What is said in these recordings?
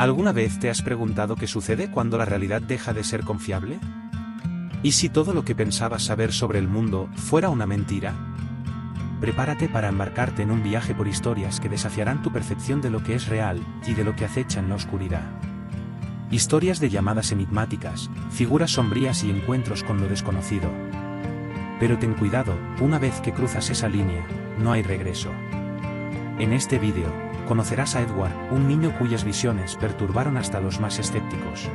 ¿Alguna vez te has preguntado qué sucede cuando la realidad deja de ser confiable? ¿Y si todo lo que pensabas saber sobre el mundo fuera una mentira? Prepárate para embarcarte en un viaje por historias que desafiarán tu percepción de lo que es real y de lo que acecha en la oscuridad. Historias de llamadas enigmáticas, figuras sombrías y encuentros con lo desconocido. Pero ten cuidado, una vez que cruzas esa línea, no hay regreso. En este vídeo, conocerás a Edward, un niño cuyas visiones perturbaron hasta los más escépticos.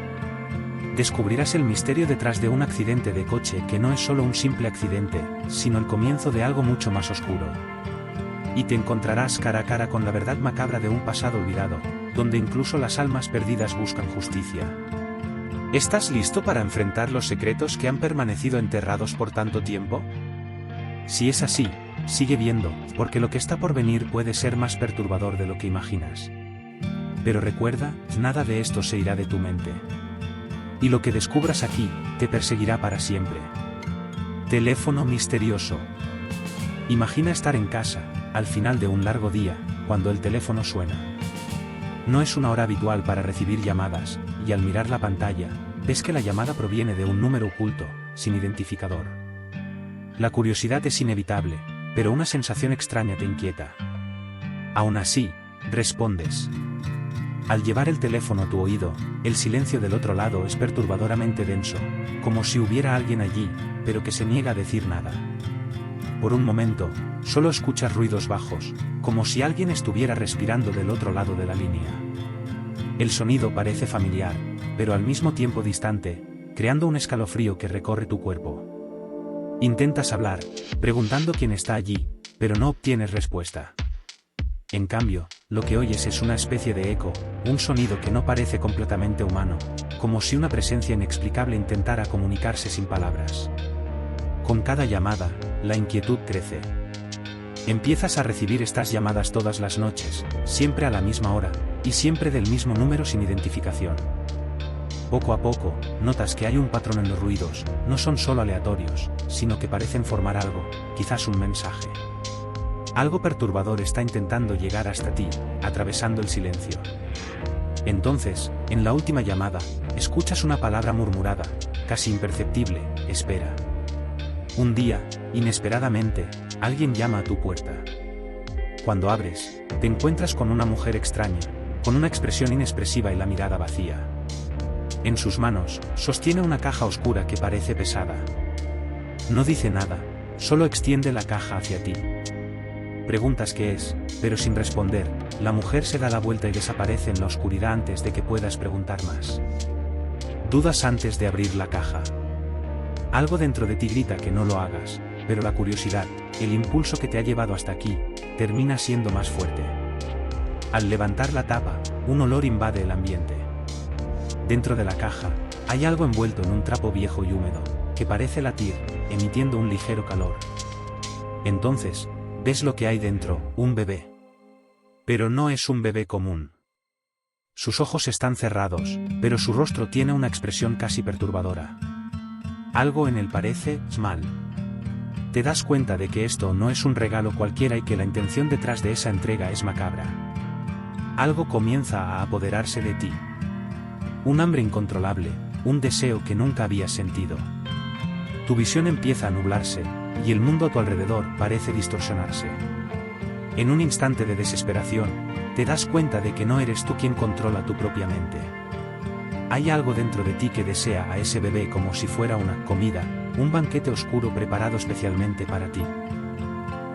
Descubrirás el misterio detrás de un accidente de coche que no es solo un simple accidente, sino el comienzo de algo mucho más oscuro. Y te encontrarás cara a cara con la verdad macabra de un pasado olvidado, donde incluso las almas perdidas buscan justicia. ¿Estás listo para enfrentar los secretos que han permanecido enterrados por tanto tiempo? Si es así, sigue viendo, porque lo que está por venir puede ser más perturbador de lo que imaginas. Pero recuerda, nada de esto se irá de tu mente. Y lo que descubras aquí, te perseguirá para siempre. Teléfono misterioso. Imagina estar en casa, al final de un largo día, cuando el teléfono suena. No es una hora habitual para recibir llamadas, y al mirar la pantalla, ves que la llamada proviene de un número oculto, sin identificador. La curiosidad es inevitable, pero una sensación extraña te inquieta. Aún así, respondes. Al llevar el teléfono a tu oído, el silencio del otro lado es perturbadoramente denso, como si hubiera alguien allí, pero que se niega a decir nada. Por un momento, solo escuchas ruidos bajos, como si alguien estuviera respirando del otro lado de la línea. El sonido parece familiar, pero al mismo tiempo distante, creando un escalofrío que recorre tu cuerpo. Intentas hablar, preguntando quién está allí, pero no obtienes respuesta. En cambio, lo que oyes es una especie de eco, un sonido que no parece completamente humano, como si una presencia inexplicable intentara comunicarse sin palabras. Con cada llamada, la inquietud crece. Empiezas a recibir estas llamadas todas las noches, siempre a la misma hora, y siempre del mismo número sin identificación. Poco a poco, notas que hay un patrón en los ruidos, no son solo aleatorios, sino que parecen formar algo, quizás un mensaje. Algo perturbador está intentando llegar hasta ti, atravesando el silencio. Entonces, en la última llamada, escuchas una palabra murmurada, casi imperceptible: espera. Un día, inesperadamente, alguien llama a tu puerta. Cuando abres, te encuentras con una mujer extraña, con una expresión inexpresiva y la mirada vacía. En sus manos, sostiene una caja oscura que parece pesada. No dice nada, solo extiende la caja hacia ti. Preguntas qué es, pero sin responder, la mujer se da la vuelta y desaparece en la oscuridad antes de que puedas preguntar más. Dudas antes de abrir la caja. Algo dentro de ti grita que no lo hagas, pero la curiosidad, el impulso que te ha llevado hasta aquí, termina siendo más fuerte. Al levantar la tapa, un olor invade el ambiente. Dentro de la caja, hay algo envuelto en un trapo viejo y húmedo, que parece latir, emitiendo un ligero calor. Entonces, ves lo que hay dentro, un bebé. Pero no es un bebé común. Sus ojos están cerrados, pero su rostro tiene una expresión casi perturbadora. Algo en él parece mal. Te das cuenta de que esto no es un regalo cualquiera y que la intención detrás de esa entrega es macabra. Algo comienza a apoderarse de ti. Un hambre incontrolable, un deseo que nunca habías sentido. Tu visión empieza a nublarse, y el mundo a tu alrededor parece distorsionarse. En un instante de desesperación, te das cuenta de que no eres tú quien controla tu propia mente. Hay algo dentro de ti que desea a ese bebé como si fuera una comida, un banquete oscuro preparado especialmente para ti.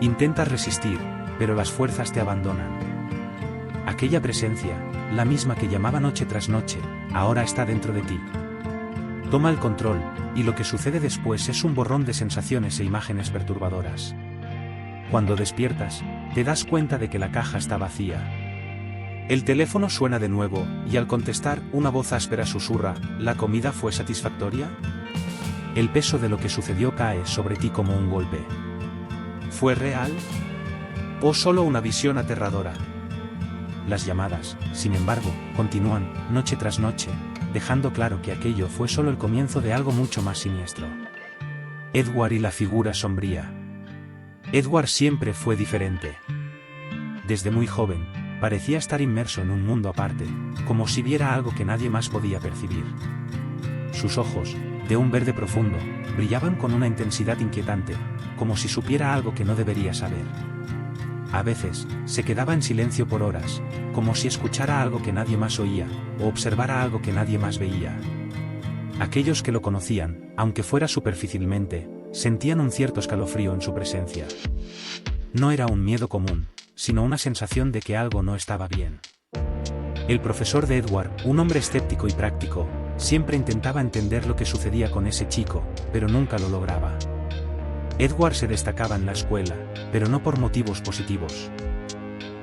Intentas resistir, pero las fuerzas te abandonan. Aquella presencia, la misma que llamaba noche tras noche, ahora está dentro de ti. Toma el control, y lo que sucede después es un borrón de sensaciones e imágenes perturbadoras. Cuando despiertas, te das cuenta de que la caja está vacía. El teléfono suena de nuevo, y al contestar, una voz áspera susurra: ¿la comida fue satisfactoria? El peso de lo que sucedió cae sobre ti como un golpe. ¿Fue real? ¿O solo una visión aterradora? Las llamadas, sin embargo, continúan, noche tras noche, dejando claro que aquello fue solo el comienzo de algo mucho más siniestro. Edward y la figura sombría. Edward siempre fue diferente. Desde muy joven, parecía estar inmerso en un mundo aparte, como si viera algo que nadie más podía percibir. Sus ojos, de un verde profundo, brillaban con una intensidad inquietante, como si supiera algo que no debería saber. A veces, se quedaba en silencio por horas, como si escuchara algo que nadie más oía, o observara algo que nadie más veía. Aquellos que lo conocían, aunque fuera superficialmente, sentían un cierto escalofrío en su presencia. No era un miedo común, sino una sensación de que algo no estaba bien. El profesor de Edward, un hombre escéptico y práctico, siempre intentaba entender lo que sucedía con ese chico, pero nunca lo lograba. Edward se destacaba en la escuela, pero no por motivos positivos.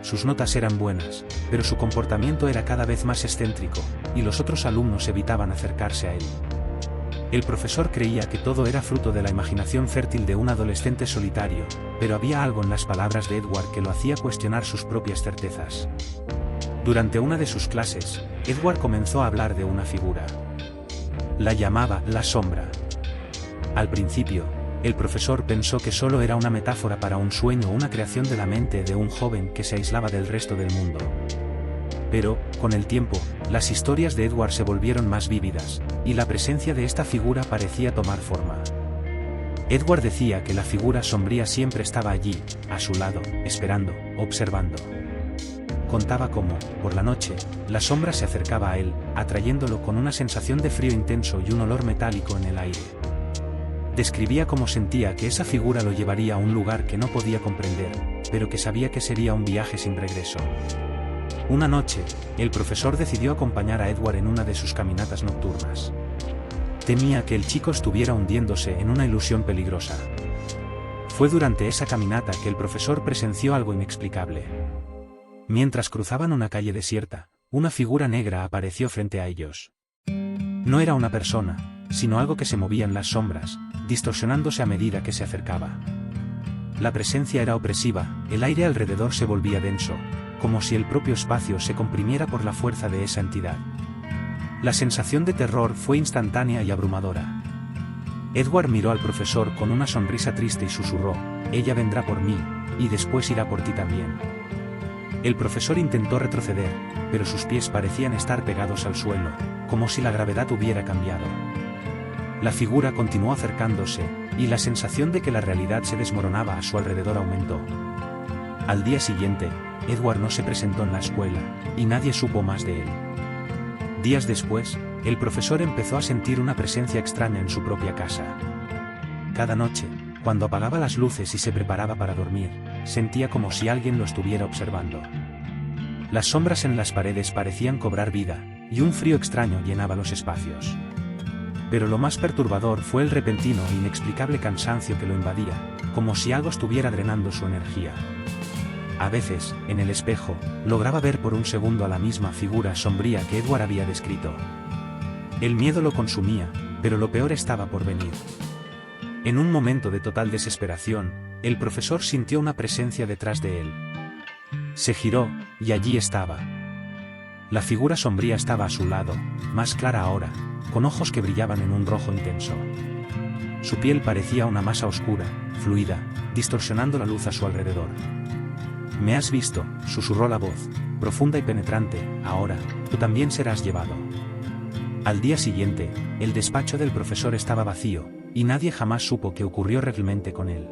Sus notas eran buenas, pero su comportamiento era cada vez más excéntrico, y los otros alumnos evitaban acercarse a él. El profesor creía que todo era fruto de la imaginación fértil de un adolescente solitario, pero había algo en las palabras de Edward que lo hacía cuestionar sus propias certezas. Durante una de sus clases, Edward comenzó a hablar de una figura. La llamaba la sombra. Al principio, el profesor pensó que solo era una metáfora para un sueño o una creación de la mente de un joven que se aislaba del resto del mundo. Pero, con el tiempo, las historias de Edward se volvieron más vívidas, y la presencia de esta figura parecía tomar forma. Edward decía que la figura sombría siempre estaba allí, a su lado, esperando, observando. Contaba cómo, por la noche, la sombra se acercaba a él, atrayéndolo con una sensación de frío intenso y un olor metálico en el aire. Describía cómo sentía que esa figura lo llevaría a un lugar que no podía comprender, pero que sabía que sería un viaje sin regreso. Una noche, el profesor decidió acompañar a Edward en una de sus caminatas nocturnas. Temía que el chico estuviera hundiéndose en una ilusión peligrosa. Fue durante esa caminata que el profesor presenció algo inexplicable. Mientras cruzaban una calle desierta, una figura negra apareció frente a ellos. No era una persona, sino algo que se movía en las sombras, distorsionándose a medida que se acercaba. La presencia era opresiva, el aire alrededor se volvía denso, como si el propio espacio se comprimiera por la fuerza de esa entidad. La sensación de terror fue instantánea y abrumadora. Edward miró al profesor con una sonrisa triste y susurró: «Ella vendrá por mí, y después irá por ti también». El profesor intentó retroceder, pero sus pies parecían estar pegados al suelo, como si la gravedad hubiera cambiado. La figura continuó acercándose, y la sensación de que la realidad se desmoronaba a su alrededor aumentó. Al día siguiente, Edward no se presentó en la escuela, y nadie supo más de él. Días después, el profesor empezó a sentir una presencia extraña en su propia casa. Cada noche, cuando apagaba las luces y se preparaba para dormir, sentía como si alguien lo estuviera observando. Las sombras en las paredes parecían cobrar vida, y un frío extraño llenaba los espacios. Pero lo más perturbador fue el repentino e inexplicable cansancio que lo invadía, como si algo estuviera drenando su energía. A veces, en el espejo, lograba ver por un segundo a la misma figura sombría que Edward había descrito. El miedo lo consumía, pero lo peor estaba por venir. En un momento de total desesperación, el profesor sintió una presencia detrás de él. Se giró, y allí estaba. La figura sombría estaba a su lado, más clara ahora, con ojos que brillaban en un rojo intenso. Su piel parecía una masa oscura, fluida, distorsionando la luz a su alrededor. «Me has visto», susurró la voz, profunda y penetrante, «ahora, tú también serás llevado». Al día siguiente, el despacho del profesor estaba vacío, y nadie jamás supo qué ocurrió realmente con él.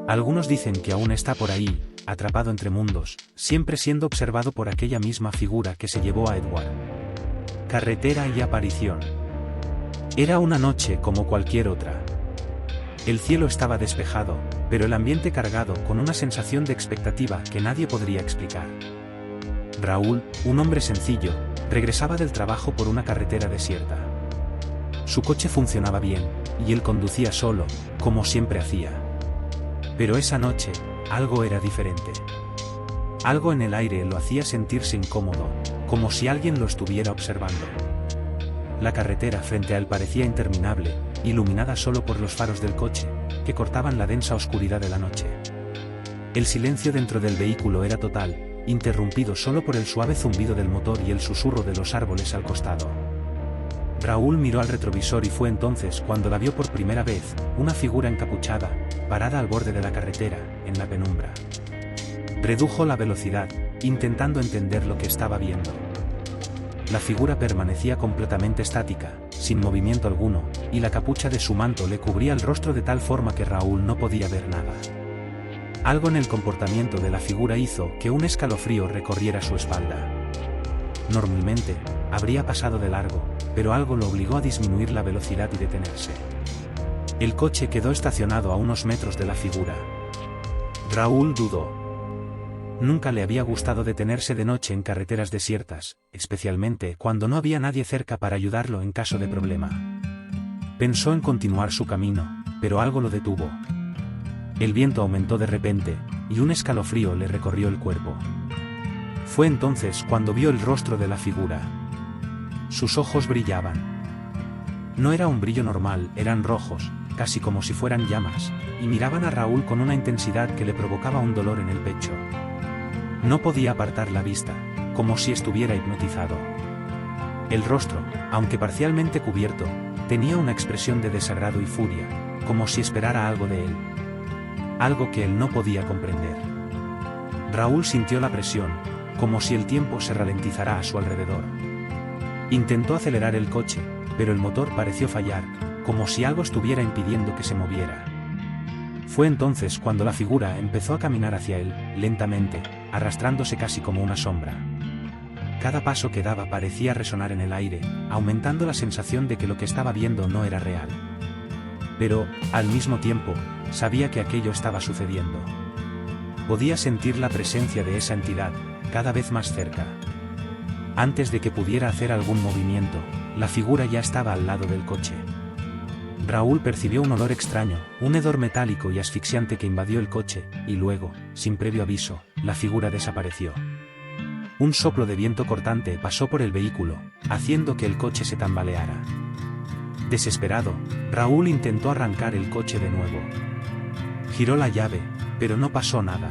Algunos dicen que aún está por ahí, atrapado entre mundos, siempre siendo observado por aquella misma figura que se llevó a Edward. Carretera y aparición. Era una noche como cualquier otra. El cielo estaba despejado, pero el ambiente cargado con una sensación de expectativa que nadie podría explicar. Raúl, un hombre sencillo, regresaba del trabajo por una carretera desierta. Su coche funcionaba bien, y él conducía solo, como siempre hacía. Pero esa noche, algo era diferente. Algo en el aire lo hacía sentirse incómodo, como si alguien lo estuviera observando. La carretera frente a él parecía interminable, iluminada solo por los faros del coche, que cortaban la densa oscuridad de la noche. El silencio dentro del vehículo era total, interrumpido solo por el suave zumbido del motor y el susurro de los árboles al costado. Raúl miró al retrovisor y fue entonces cuando la vio por primera vez, una figura encapuchada, parada al borde de la carretera, en la penumbra. Redujo la velocidad, intentando entender lo que estaba viendo. La figura permanecía completamente estática, sin movimiento alguno, y la capucha de su manto le cubría el rostro de tal forma que Raúl no podía ver nada. Algo en el comportamiento de la figura hizo que un escalofrío recorriera su espalda. Normalmente, habría pasado de largo, pero algo lo obligó a disminuir la velocidad y detenerse. El coche quedó estacionado a unos metros de la figura. Raúl dudó. Nunca le había gustado detenerse de noche en carreteras desiertas, especialmente cuando no había nadie cerca para ayudarlo en caso de problema. Pensó en continuar su camino, pero algo lo detuvo. El viento aumentó de repente, y un escalofrío le recorrió el cuerpo. Fue entonces cuando vio el rostro de la figura. Sus ojos brillaban. No era un brillo normal, eran rojos, casi como si fueran llamas, y miraban a Raúl con una intensidad que le provocaba un dolor en el pecho. No podía apartar la vista, como si estuviera hipnotizado. El rostro, aunque parcialmente cubierto, tenía una expresión de desagrado y furia, como si esperara algo de él. Algo que él no podía comprender. Raúl sintió la presión, como si el tiempo se ralentizara a su alrededor. Intentó acelerar el coche, pero el motor pareció fallar, como si algo estuviera impidiendo que se moviera. Fue entonces cuando la figura empezó a caminar hacia él, lentamente, arrastrándose casi como una sombra. Cada paso que daba parecía resonar en el aire, aumentando la sensación de que lo que estaba viendo no era real. Pero, al mismo tiempo, sabía que aquello estaba sucediendo. Podía sentir la presencia de esa entidad, cada vez más cerca. Antes de que pudiera hacer algún movimiento, la figura ya estaba al lado del coche. Raúl percibió un olor extraño, un hedor metálico y asfixiante que invadió el coche, y luego, sin previo aviso, la figura desapareció. Un soplo de viento cortante pasó por el vehículo, haciendo que el coche se tambaleara. Desesperado, Raúl intentó arrancar el coche de nuevo. Giró la llave, pero no pasó nada.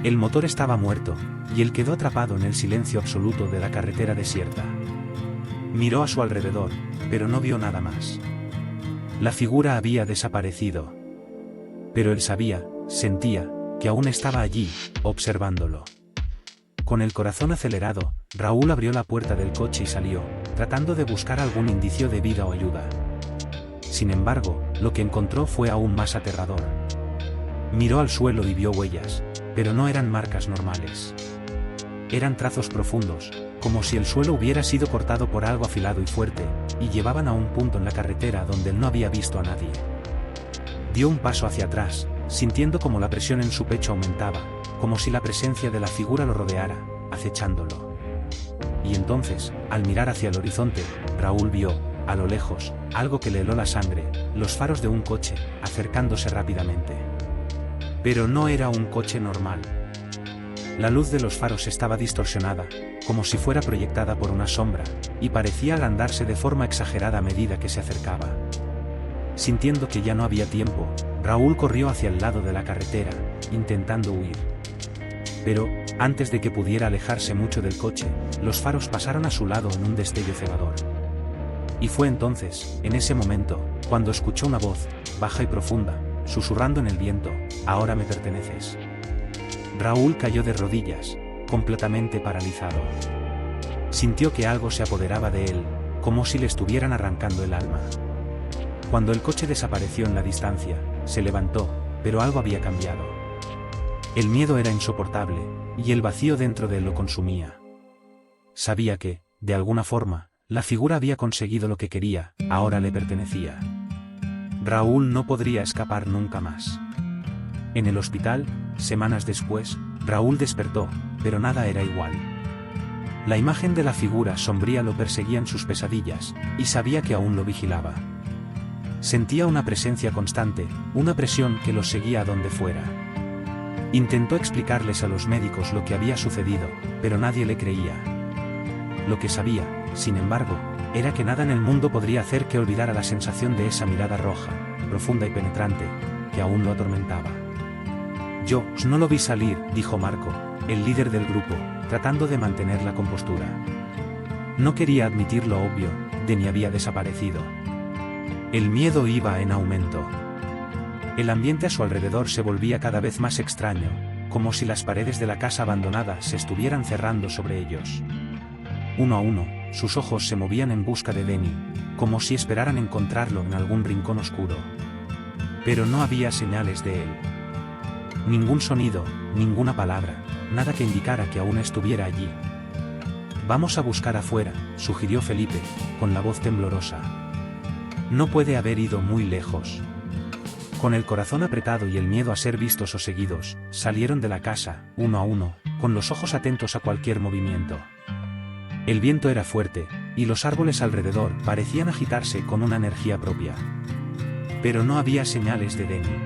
El motor estaba muerto, y él quedó atrapado en el silencio absoluto de la carretera desierta. Miró a su alrededor, pero no vio nada más. La figura había desaparecido. Pero él sabía, sentía, que aún estaba allí, observándolo. Con el corazón acelerado, Raúl abrió la puerta del coche y salió, tratando de buscar algún indicio de vida o ayuda. Sin embargo, lo que encontró fue aún más aterrador. Miró al suelo y vio huellas, pero no eran marcas normales. Eran trazos profundos, como si el suelo hubiera sido cortado por algo afilado y fuerte, y llevaban a un punto en la carretera donde él no había visto a nadie. Dio un paso hacia atrás, sintiendo como la presión en su pecho aumentaba, como si la presencia de la figura lo rodeara, acechándolo. Y entonces, al mirar hacia el horizonte, Raúl vio, a lo lejos, algo que le heló la sangre, los faros de un coche, acercándose rápidamente. Pero no era un coche normal. La luz de los faros estaba distorsionada, como si fuera proyectada por una sombra, y parecía agrandarse de forma exagerada a medida que se acercaba. Sintiendo que ya no había tiempo, Raúl corrió hacia el lado de la carretera, intentando huir. Pero, antes de que pudiera alejarse mucho del coche, los faros pasaron a su lado en un destello cegador. Y fue entonces, en ese momento, cuando escuchó una voz, baja y profunda, susurrando en el viento: «Ahora me perteneces». Raúl cayó de rodillas, completamente paralizado. Sintió que algo se apoderaba de él, como si le estuvieran arrancando el alma. Cuando el coche desapareció en la distancia, se levantó, pero algo había cambiado. El miedo era insoportable, y el vacío dentro de él lo consumía. Sabía que, de alguna forma, la figura había conseguido lo que quería, ahora le pertenecía. Raúl no podría escapar nunca más. En el hospital, semanas después, Raúl despertó, pero nada era igual. La imagen de la figura sombría lo perseguía en sus pesadillas, y sabía que aún lo vigilaba. Sentía una presencia constante, una presión que lo seguía a donde fuera. Intentó explicarles a los médicos lo que había sucedido, pero nadie le creía. Lo que sabía, sin embargo, era que nada en el mundo podría hacer que olvidara la sensación de esa mirada roja, profunda y penetrante, que aún lo atormentaba. «Yo no lo vi salir», dijo Marco, el líder del grupo, tratando de mantener la compostura. No quería admitir lo obvio: Denny había desaparecido. El miedo iba en aumento. El ambiente a su alrededor se volvía cada vez más extraño, como si las paredes de la casa abandonada se estuvieran cerrando sobre ellos. Uno a uno, sus ojos se movían en busca de Denny, como si esperaran encontrarlo en algún rincón oscuro. Pero no había señales de él. Ningún sonido, ninguna palabra, nada que indicara que aún estuviera allí. «Vamos a buscar afuera», sugirió Felipe, con la voz temblorosa. «No puede haber ido muy lejos». Con el corazón apretado y el miedo a ser vistos o seguidos, salieron de la casa, uno a uno, con los ojos atentos a cualquier movimiento. El viento era fuerte, y los árboles alrededor parecían agitarse con una energía propia. Pero no había señales de Denny.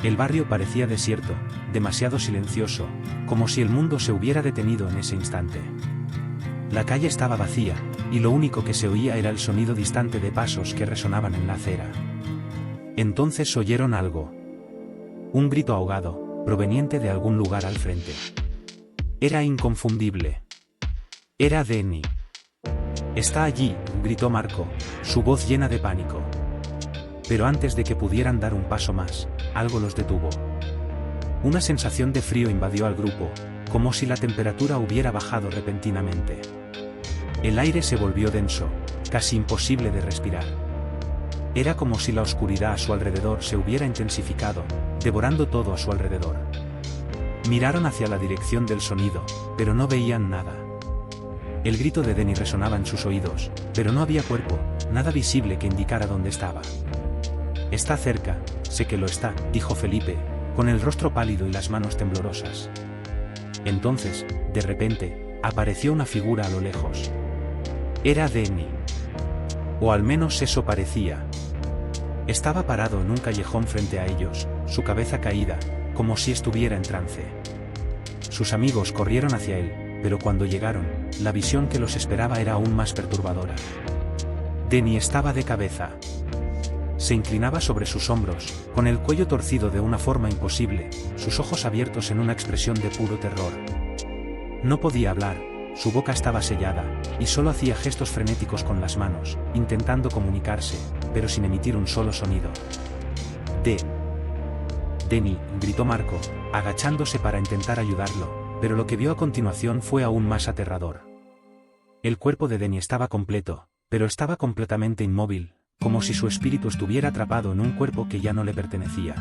El barrio parecía desierto, demasiado silencioso, como si el mundo se hubiera detenido en ese instante. La calle estaba vacía, y lo único que se oía era el sonido distante de pasos que resonaban en la acera. Entonces oyeron algo. Un grito ahogado, proveniente de algún lugar al frente. Era inconfundible. Era Denny. «Está allí», gritó Marco, su voz llena de pánico. Pero antes de que pudieran dar un paso más, algo los detuvo. Una sensación de frío invadió al grupo, como si la temperatura hubiera bajado repentinamente. El aire se volvió denso, casi imposible de respirar. Era como si la oscuridad a su alrededor se hubiera intensificado, devorando todo a su alrededor. Miraron hacia la dirección del sonido, pero no veían nada. El grito de Denny resonaba en sus oídos, pero no había cuerpo, nada visible que indicara dónde estaba. «Está cerca, sé que lo está», dijo Felipe, con el rostro pálido y las manos temblorosas. Entonces, de repente, apareció una figura a lo lejos. Era Denny. O al menos eso parecía. Estaba parado en un callejón frente a ellos, su cabeza caída, como si estuviera en trance. Sus amigos corrieron hacia él, pero cuando llegaron, la visión que los esperaba era aún más perturbadora. Denny estaba de cabeza. Se inclinaba sobre sus hombros, con el cuello torcido de una forma imposible, sus ojos abiertos en una expresión de puro terror. No podía hablar, su boca estaba sellada, y solo hacía gestos frenéticos con las manos, intentando comunicarse, pero sin emitir un solo sonido. «Denny», gritó Marco, agachándose para intentar ayudarlo, pero lo que vio a continuación fue aún más aterrador. El cuerpo de Denny estaba completo, pero estaba completamente inmóvil, como si su espíritu estuviera atrapado en un cuerpo que ya no le pertenecía.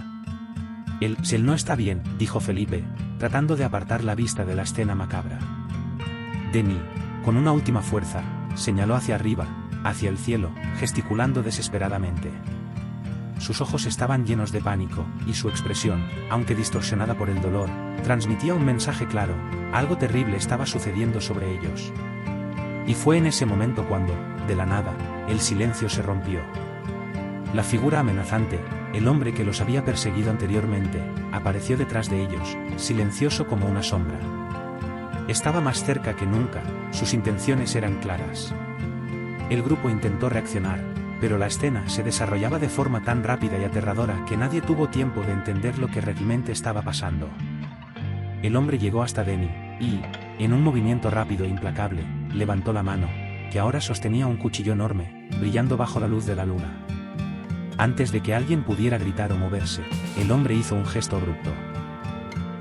Él no está bien», dijo Felipe, tratando de apartar la vista de la escena macabra. Denny, con una última fuerza, señaló hacia arriba, hacia el cielo, gesticulando desesperadamente. Sus ojos estaban llenos de pánico, y su expresión, aunque distorsionada por el dolor, transmitía un mensaje claro: algo terrible estaba sucediendo sobre ellos. Y fue en ese momento cuando, de la nada, el silencio se rompió. La figura amenazante, el hombre que los había perseguido anteriormente, apareció detrás de ellos, silencioso como una sombra. Estaba más cerca que nunca, sus intenciones eran claras. El grupo intentó reaccionar, pero la escena se desarrollaba de forma tan rápida y aterradora que nadie tuvo tiempo de entender lo que realmente estaba pasando. El hombre llegó hasta Denny, y, en un movimiento rápido e implacable, levantó la mano, que ahora sostenía un cuchillo enorme, brillando bajo la luz de la luna. Antes de que alguien pudiera gritar o moverse, el hombre hizo un gesto abrupto.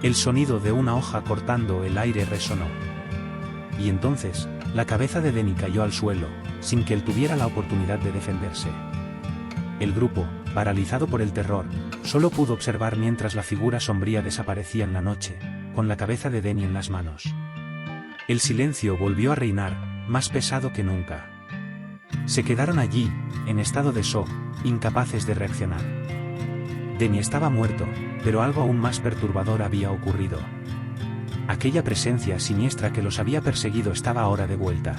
El sonido de una hoja cortando el aire resonó. Y entonces, la cabeza de Denny cayó al suelo, sin que él tuviera la oportunidad de defenderse. El grupo, paralizado por el terror, solo pudo observar mientras la figura sombría desaparecía en la noche, con la cabeza de Denny en las manos. El silencio volvió a reinar, más pesado que nunca. Se quedaron allí, en estado de shock, incapaces de reaccionar. Denny estaba muerto, pero algo aún más perturbador había ocurrido. Aquella presencia siniestra que los había perseguido estaba ahora de vuelta.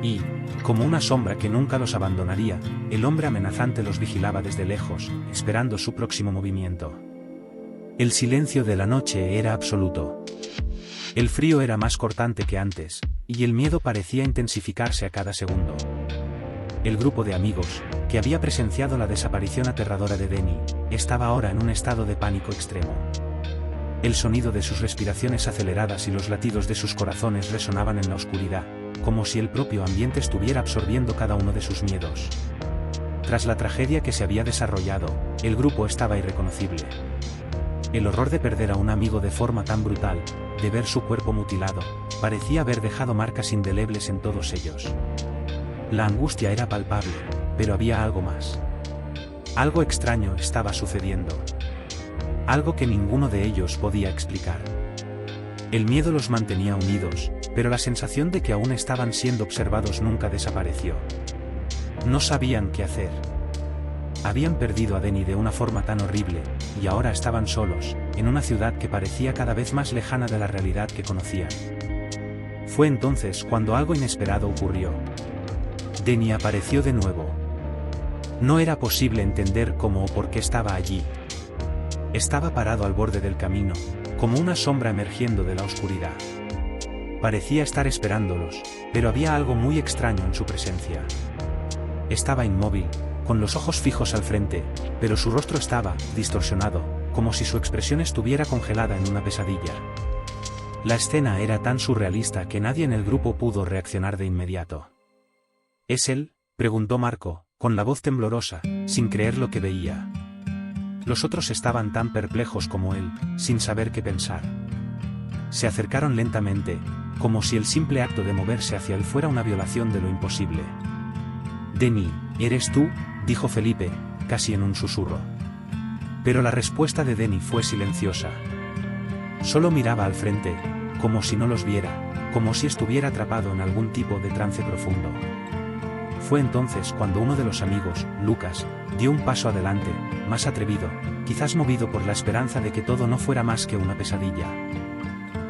Y, como una sombra que nunca los abandonaría, el hombre amenazante los vigilaba desde lejos, esperando su próximo movimiento. El silencio de la noche era absoluto. El frío era más cortante que antes, y el miedo parecía intensificarse a cada segundo. El grupo de amigos, que había presenciado la desaparición aterradora de Denny, estaba ahora en un estado de pánico extremo. El sonido de sus respiraciones aceleradas y los latidos de sus corazones resonaban en la oscuridad, como si el propio ambiente estuviera absorbiendo cada uno de sus miedos. Tras la tragedia que se había desarrollado, el grupo estaba irreconocible. El horror de perder a un amigo de forma tan brutal, de ver su cuerpo mutilado, parecía haber dejado marcas indelebles en todos ellos. La angustia era palpable, pero había algo más. Algo extraño estaba sucediendo. Algo que ninguno de ellos podía explicar. El miedo los mantenía unidos, pero la sensación de que aún estaban siendo observados nunca desapareció. No sabían qué hacer. Habían perdido a Denny de una forma tan horrible, y ahora estaban solos, en una ciudad que parecía cada vez más lejana de la realidad que conocían. Fue entonces cuando algo inesperado ocurrió. Denny apareció de nuevo. No era posible entender cómo o por qué estaba allí. Estaba parado al borde del camino, como una sombra emergiendo de la oscuridad. Parecía estar esperándolos, pero había algo muy extraño en su presencia. Estaba inmóvil, con los ojos fijos al frente, pero su rostro estaba distorsionado, como si su expresión estuviera congelada en una pesadilla. La escena era tan surrealista que nadie en el grupo pudo reaccionar de inmediato. ¿Es él?, preguntó Marco, con la voz temblorosa, sin creer lo que veía. Los otros estaban tan perplejos como él, sin saber qué pensar. Se acercaron lentamente, como si el simple acto de moverse hacia él fuera una violación de lo imposible. «Denny, ¿eres tú?», dijo Felipe, casi en un susurro. Pero la respuesta de Denny fue silenciosa. Solo miraba al frente, como si no los viera, como si estuviera atrapado en algún tipo de trance profundo. Fue entonces cuando uno de los amigos, Lucas, dio un paso adelante, más atrevido, quizás movido por la esperanza de que todo no fuera más que una pesadilla.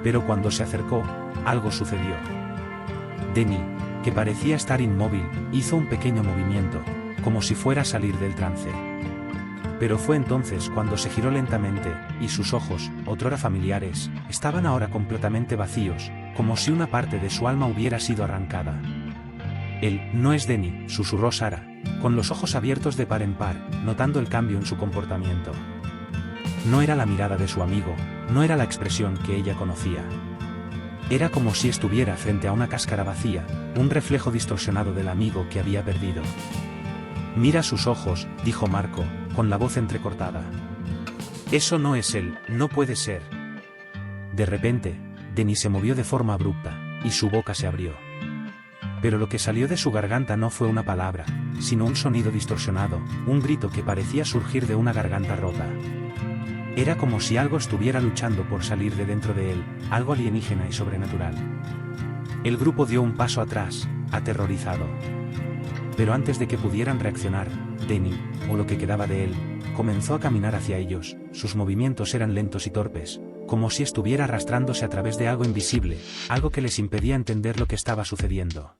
Pero cuando se acercó, algo sucedió. Denny, que parecía estar inmóvil, hizo un pequeño movimiento, como si fuera a salir del trance. Pero fue entonces cuando se giró lentamente, y sus ojos, otrora familiares, estaban ahora completamente vacíos, como si una parte de su alma hubiera sido arrancada. «Él no es Denny», susurró Sara, con los ojos abiertos de par en par, notando el cambio en su comportamiento. No era la mirada de su amigo, no era la expresión que ella conocía. Era como si estuviera frente a una cáscara vacía, un reflejo distorsionado del amigo que había perdido. «Mira sus ojos», dijo Marco, con la voz entrecortada. «Eso no es él, no puede ser». De repente, Denny se movió de forma abrupta, y su boca se abrió. Pero lo que salió de su garganta no fue una palabra, sino un sonido distorsionado, un grito que parecía surgir de una garganta rota. Era como si algo estuviera luchando por salir de dentro de él, algo alienígena y sobrenatural. El grupo dio un paso atrás, aterrorizado. Pero antes de que pudieran reaccionar, Denny, o lo que quedaba de él, comenzó a caminar hacia ellos. Sus movimientos eran lentos y torpes, como si estuviera arrastrándose a través de algo invisible, algo que les impedía entender lo que estaba sucediendo.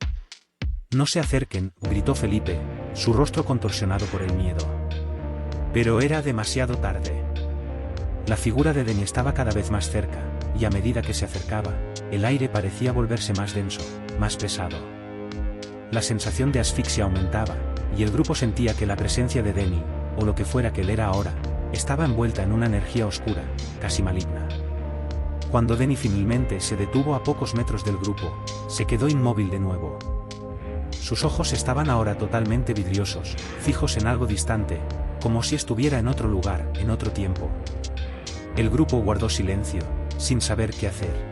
«No se acerquen», gritó Felipe, su rostro contorsionado por el miedo. Pero era demasiado tarde. La figura de Denny estaba cada vez más cerca, y a medida que se acercaba, el aire parecía volverse más denso, más pesado. La sensación de asfixia aumentaba, y el grupo sentía que la presencia de Denny, o lo que fuera que él era ahora, estaba envuelta en una energía oscura, casi maligna. Cuando Denny finalmente se detuvo a pocos metros del grupo, se quedó inmóvil de nuevo. Sus ojos estaban ahora totalmente vidriosos, fijos en algo distante, como si estuviera en otro lugar, en otro tiempo. El grupo guardó silencio, sin saber qué hacer.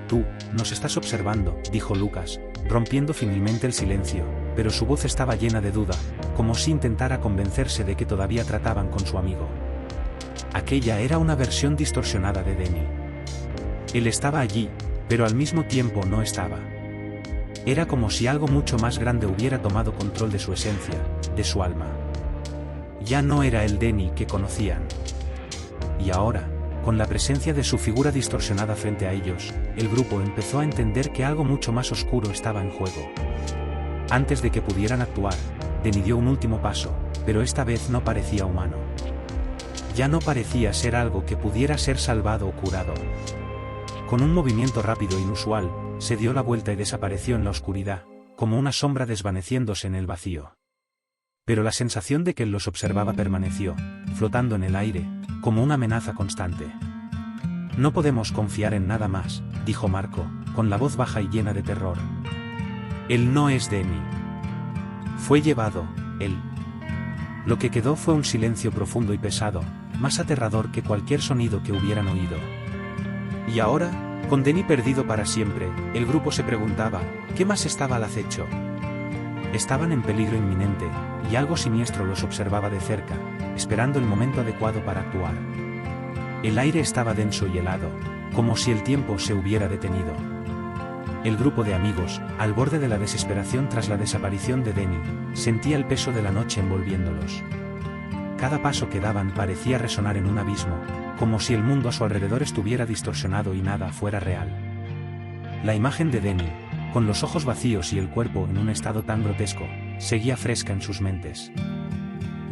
«Tú, nos estás observando», dijo Lucas, rompiendo finalmente el silencio, pero su voz estaba llena de duda, como si intentara convencerse de que todavía trataban con su amigo. Aquella era una versión distorsionada de Denny. Él estaba allí, pero al mismo tiempo no estaba. Era como si algo mucho más grande hubiera tomado control de su esencia, de su alma. Ya no era el Denny que conocían. Y ahora, con la presencia de su figura distorsionada frente a ellos, el grupo empezó a entender que algo mucho más oscuro estaba en juego. Antes de que pudieran actuar, Denny dio un último paso, pero esta vez no parecía humano. Ya no parecía ser algo que pudiera ser salvado o curado. Con un movimiento rápido e inusual, se dio la vuelta y desapareció en la oscuridad, como una sombra desvaneciéndose en el vacío. Pero la sensación de que él los observaba permaneció, flotando en el aire, como una amenaza constante. «No podemos confiar en nada más», dijo Marco, con la voz baja y llena de terror. «Él no es Denny. Fue llevado, él». Lo que quedó fue un silencio profundo y pesado, más aterrador que cualquier sonido que hubieran oído. Y ahora, con Denny perdido para siempre, el grupo se preguntaba, ¿qué más estaba al acecho? Estaban en peligro inminente, y algo siniestro los observaba de cerca, esperando el momento adecuado para actuar. El aire estaba denso y helado, como si el tiempo se hubiera detenido. El grupo de amigos, al borde de la desesperación tras la desaparición de Denny, sentía el peso de la noche envolviéndolos. Cada paso que daban parecía resonar en un abismo, como si el mundo a su alrededor estuviera distorsionado y nada fuera real. La imagen de Denny, con los ojos vacíos y el cuerpo en un estado tan grotesco, seguía fresca en sus mentes.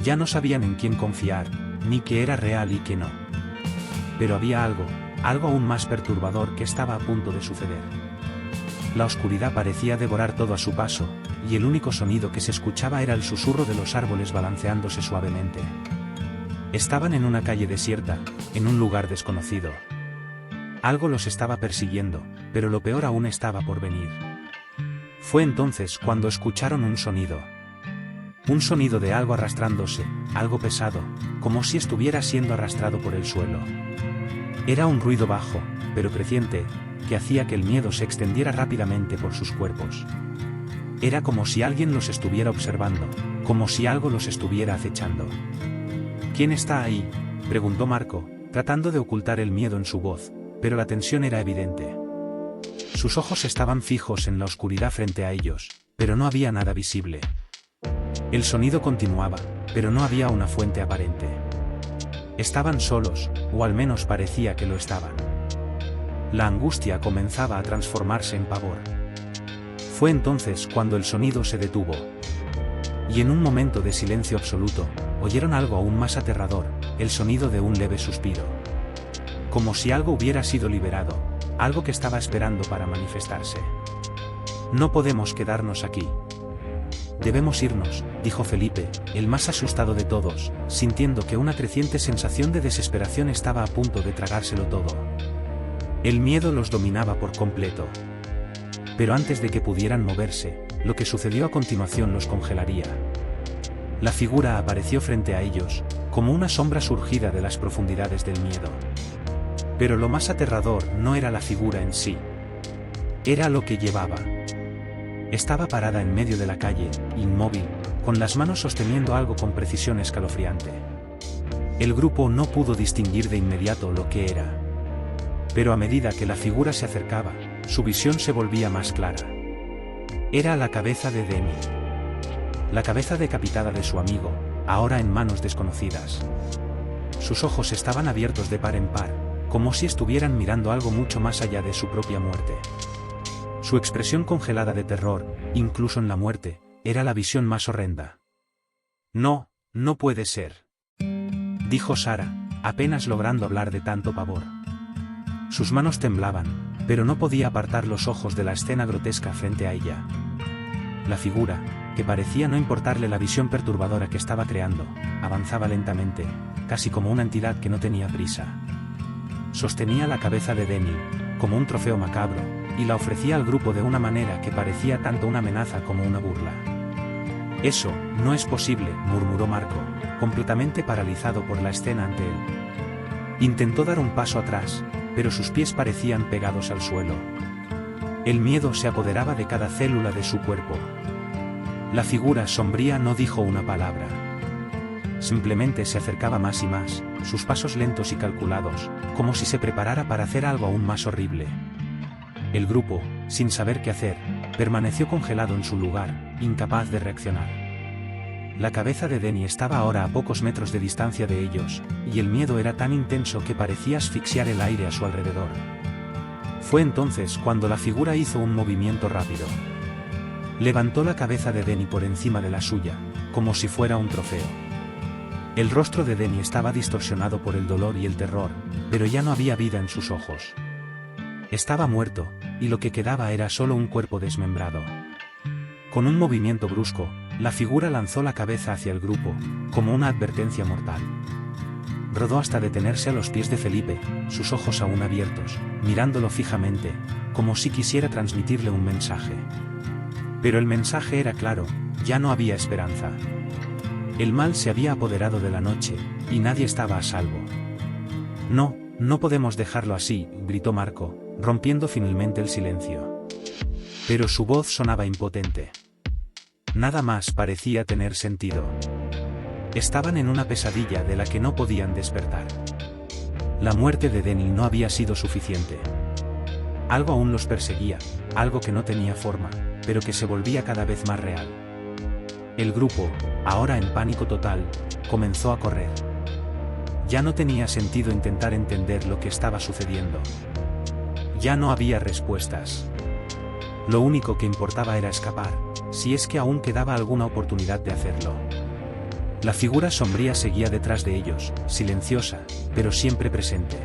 Ya no sabían en quién confiar, ni qué era real y qué no. Pero había algo aún más perturbador que estaba a punto de suceder. La oscuridad parecía devorar todo a su paso, y el único sonido que se escuchaba era el susurro de los árboles balanceándose suavemente. Estaban en una calle desierta, en un lugar desconocido. Algo los estaba persiguiendo, pero lo peor aún estaba por venir. Fue entonces cuando escucharon un sonido. Un sonido de algo arrastrándose, algo pesado, como si estuviera siendo arrastrado por el suelo. Era un ruido bajo, pero creciente, que hacía que el miedo se extendiera rápidamente por sus cuerpos. Era como si alguien los estuviera observando, como si algo los estuviera acechando. ¿Quién está ahí?, preguntó Marco, tratando de ocultar el miedo en su voz, pero la tensión era evidente. Sus ojos estaban fijos en la oscuridad frente a ellos, pero no había nada visible. El sonido continuaba, pero no había una fuente aparente. Estaban solos, o al menos parecía que lo estaban. La angustia comenzaba a transformarse en pavor. Fue entonces cuando el sonido se detuvo. Y en un momento de silencio absoluto, oyeron algo aún más aterrador, el sonido de un leve suspiro. Como si algo hubiera sido liberado, algo que estaba esperando para manifestarse. No podemos quedarnos aquí. Debemos irnos, dijo Felipe, el más asustado de todos, sintiendo que una creciente sensación de desesperación estaba a punto de tragárselo todo. El miedo los dominaba por completo. Pero antes de que pudieran moverse, lo que sucedió a continuación los congelaría. La figura apareció frente a ellos, como una sombra surgida de las profundidades del miedo. Pero lo más aterrador no era la figura en sí. Era lo que llevaba. Estaba parada en medio de la calle, inmóvil, con las manos sosteniendo algo con precisión escalofriante. El grupo no pudo distinguir de inmediato lo que era. Pero a medida que la figura se acercaba, su visión se volvía más clara. Era la cabeza de Denny. La cabeza decapitada de su amigo, ahora en manos desconocidas. Sus ojos estaban abiertos de par en par, como si estuvieran mirando algo mucho más allá de su propia muerte. Su expresión congelada de terror, incluso en la muerte, era la visión más horrenda. No, no puede ser, dijo Sara, apenas logrando hablar de tanto pavor. Sus manos temblaban, pero no podía apartar los ojos de la escena grotesca frente a ella. La figura, que parecía no importarle la visión perturbadora que estaba creando, avanzaba lentamente, casi como una entidad que no tenía prisa. Sostenía la cabeza de Denny, como un trofeo macabro, y la ofrecía al grupo de una manera que parecía tanto una amenaza como una burla. Eso no es posible, murmuró Marco, completamente paralizado por la escena ante él. Intentó dar un paso atrás, pero sus pies parecían pegados al suelo. El miedo se apoderaba de cada célula de su cuerpo. La figura sombría no dijo una palabra. Simplemente se acercaba más y más, sus pasos lentos y calculados, como si se preparara para hacer algo aún más horrible. El grupo, sin saber qué hacer, permaneció congelado en su lugar, incapaz de reaccionar. La cabeza de Denny estaba ahora a pocos metros de distancia de ellos, y el miedo era tan intenso que parecía asfixiar el aire a su alrededor. Fue entonces cuando la figura hizo un movimiento rápido. Levantó la cabeza de Denny por encima de la suya, como si fuera un trofeo. El rostro de Denny estaba distorsionado por el dolor y el terror, pero ya no había vida en sus ojos. Estaba muerto, y lo que quedaba era solo un cuerpo desmembrado. Con un movimiento brusco, la figura lanzó la cabeza hacia el grupo, como una advertencia mortal. Rodó hasta detenerse a los pies de Felipe, sus ojos aún abiertos, mirándolo fijamente, como si quisiera transmitirle un mensaje. Pero el mensaje era claro, ya no había esperanza. El mal se había apoderado de la noche, y nadie estaba a salvo. No, no podemos dejarlo así, gritó Marco, rompiendo finalmente el silencio. Pero su voz sonaba impotente. Nada más parecía tener sentido. Estaban en una pesadilla de la que no podían despertar. La muerte de Denny no había sido suficiente. Algo aún los perseguía, algo que no tenía forma, pero que se volvía cada vez más real. El grupo, ahora en pánico total, comenzó a correr. Ya no tenía sentido intentar entender lo que estaba sucediendo. Ya no había respuestas. Lo único que importaba era escapar, si es que aún quedaba alguna oportunidad de hacerlo. La figura sombría seguía detrás de ellos, silenciosa, pero siempre presente.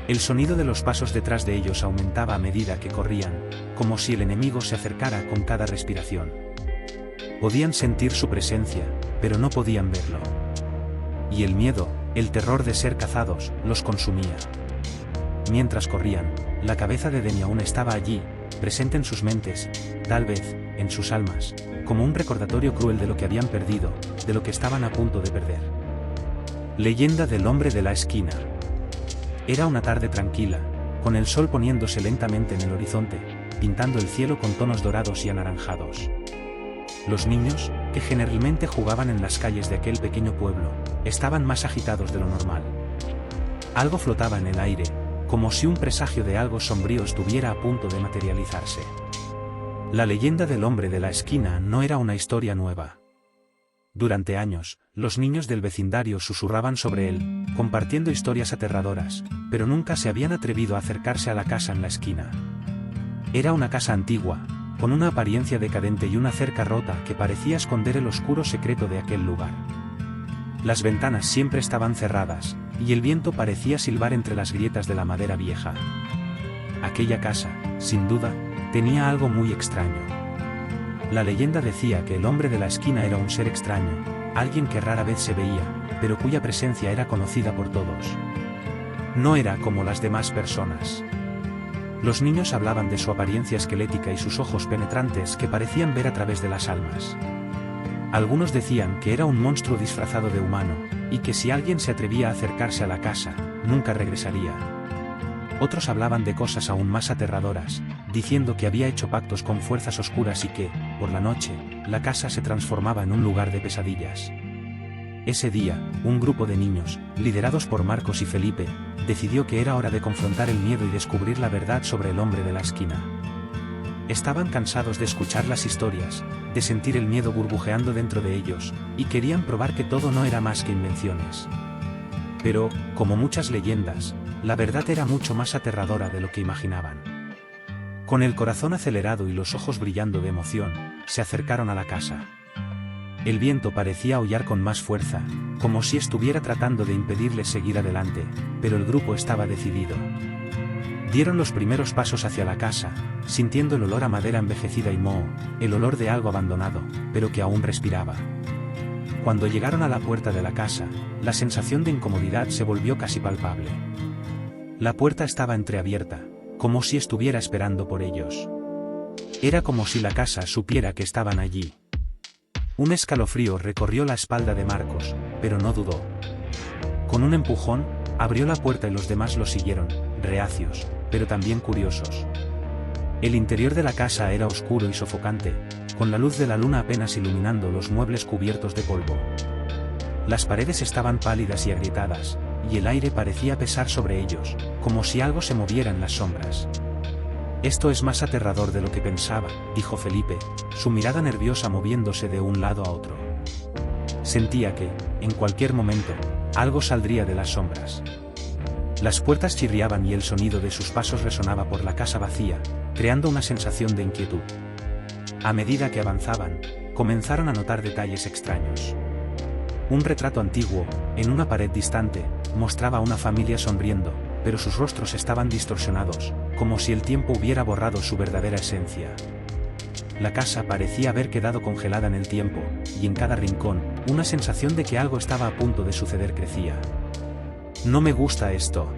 El sonido de los pasos detrás de ellos aumentaba a medida que corrían, como si el enemigo se acercara con cada respiración. Podían sentir su presencia, pero no podían verlo. Y el miedo, el terror de ser cazados, los consumía. Mientras corrían, la cabeza de Denny aún estaba allí, presente en sus mentes, tal vez, en sus almas, como un recordatorio cruel de lo que habían perdido, de lo que estaban a punto de perder. Leyenda del hombre de la esquina. Era una tarde tranquila, con el sol poniéndose lentamente en el horizonte, pintando el cielo con tonos dorados y anaranjados. Los niños, que generalmente jugaban en las calles de aquel pequeño pueblo, estaban más agitados de lo normal. Algo flotaba en el aire, como si un presagio de algo sombrío estuviera a punto de materializarse. La leyenda del hombre de la esquina no era una historia nueva. Durante años, los niños del vecindario susurraban sobre él, compartiendo historias aterradoras, pero nunca se habían atrevido a acercarse a la casa en la esquina. Era una casa antigua, con una apariencia decadente y una cerca rota que parecía esconder el oscuro secreto de aquel lugar. Las ventanas siempre estaban cerradas, y el viento parecía silbar entre las grietas de la madera vieja. Aquella casa, sin duda, tenía algo muy extraño. La leyenda decía que el hombre de la esquina era un ser extraño, alguien que rara vez se veía, pero cuya presencia era conocida por todos. No era como las demás personas. Los niños hablaban de su apariencia esquelética y sus ojos penetrantes que parecían ver a través de las almas. Algunos decían que era un monstruo disfrazado de humano, y que si alguien se atrevía a acercarse a la casa, nunca regresaría. Otros hablaban de cosas aún más aterradoras, diciendo que había hecho pactos con fuerzas oscuras y que, por la noche, la casa se transformaba en un lugar de pesadillas. Ese día, un grupo de niños, liderados por Marcos y Felipe, decidió que era hora de confrontar el miedo y descubrir la verdad sobre el hombre de la esquina. Estaban cansados de escuchar las historias, de sentir el miedo burbujeando dentro de ellos, y querían probar que todo no era más que invenciones. Pero, como muchas leyendas, la verdad era mucho más aterradora de lo que imaginaban. Con el corazón acelerado y los ojos brillando de emoción, se acercaron a la casa. El viento parecía aullar con más fuerza, como si estuviera tratando de impedirles seguir adelante, pero el grupo estaba decidido. Dieron los primeros pasos hacia la casa, sintiendo el olor a madera envejecida y moho, el olor de algo abandonado, pero que aún respiraba. Cuando llegaron a la puerta de la casa, la sensación de incomodidad se volvió casi palpable. La puerta estaba entreabierta, como si estuviera esperando por ellos. Era como si la casa supiera que estaban allí. Un escalofrío recorrió la espalda de Marcos, pero no dudó. Con un empujón, abrió la puerta y los demás lo siguieron, reacios, pero también curiosos. El interior de la casa era oscuro y sofocante, con la luz de la luna apenas iluminando los muebles cubiertos de polvo. Las paredes estaban pálidas y agrietadas, y el aire parecía pesar sobre ellos, como si algo se moviera en las sombras. «Esto es más aterrador de lo que pensaba», dijo Felipe, su mirada nerviosa moviéndose de un lado a otro. Sentía que, en cualquier momento, algo saldría de las sombras. Las puertas chirriaban y el sonido de sus pasos resonaba por la casa vacía, creando una sensación de inquietud. A medida que avanzaban, comenzaron a notar detalles extraños. Un retrato antiguo, en una pared distante, mostraba a una familia sonriendo, pero sus rostros estaban distorsionados, como si el tiempo hubiera borrado su verdadera esencia. La casa parecía haber quedado congelada en el tiempo, y en cada rincón, una sensación de que algo estaba a punto de suceder crecía. «No me gusta esto».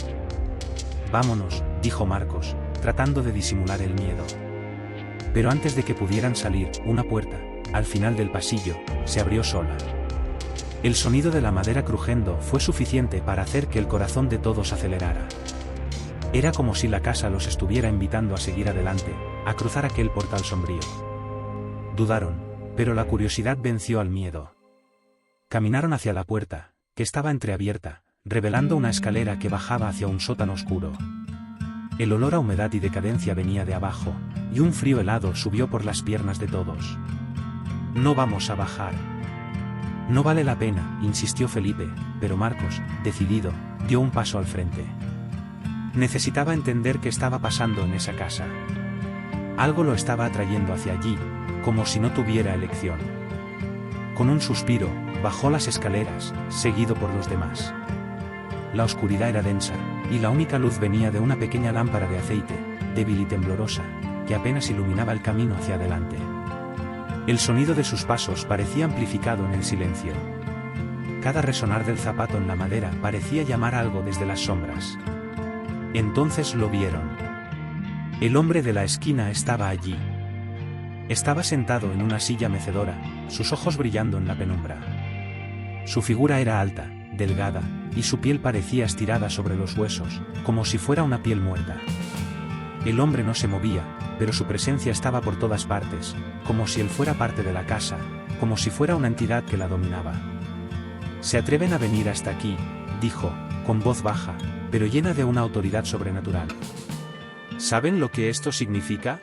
«Vámonos», dijo Marcos, tratando de disimular el miedo. Pero antes de que pudieran salir, una puerta, al final del pasillo, se abrió sola. El sonido de la madera crujiendo fue suficiente para hacer que el corazón de todos acelerara. Era como si la casa los estuviera invitando a seguir adelante, a cruzar aquel portal sombrío. Dudaron, pero la curiosidad venció al miedo. Caminaron hacia la puerta, que estaba entreabierta, revelando una escalera que bajaba hacia un sótano oscuro. El olor a humedad y decadencia venía de abajo, y un frío helado subió por las piernas de todos. «No vamos a bajar». «No vale la pena», insistió Felipe, pero Marcos, decidido, dio un paso al frente. Necesitaba entender qué estaba pasando en esa casa. Algo lo estaba atrayendo hacia allí, como si no tuviera elección. Con un suspiro, bajó las escaleras, seguido por los demás. La oscuridad era densa, y la única luz venía de una pequeña lámpara de aceite, débil y temblorosa, que apenas iluminaba el camino hacia adelante. El sonido de sus pasos parecía amplificado en el silencio. Cada resonar del zapato en la madera parecía llamar algo desde las sombras. Entonces lo vieron. El hombre de la esquina estaba allí. Estaba sentado en una silla mecedora, sus ojos brillando en la penumbra. Su figura era alta, delgada, y su piel parecía estirada sobre los huesos, como si fuera una piel muerta. El hombre no se movía, pero su presencia estaba por todas partes, como si él fuera parte de la casa, como si fuera una entidad que la dominaba. «¿Se atreven a venir hasta aquí?», dijo, con voz baja, pero llena de una autoridad sobrenatural. «¿Saben lo que esto significa?».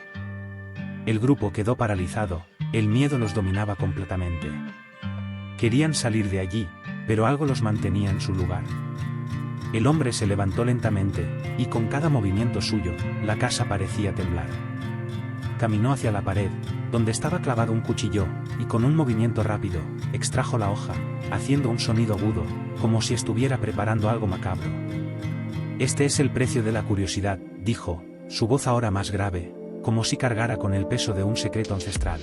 El grupo quedó paralizado, el miedo los dominaba completamente. Querían salir de allí, pero algo los mantenía en su lugar. El hombre se levantó lentamente, y con cada movimiento suyo, la casa parecía temblar. Caminó hacia la pared, donde estaba clavado un cuchillo, y con un movimiento rápido, extrajo la hoja, haciendo un sonido agudo, como si estuviera preparando algo macabro. «Este es el precio de la curiosidad», dijo, su voz ahora más grave, como si cargara con el peso de un secreto ancestral.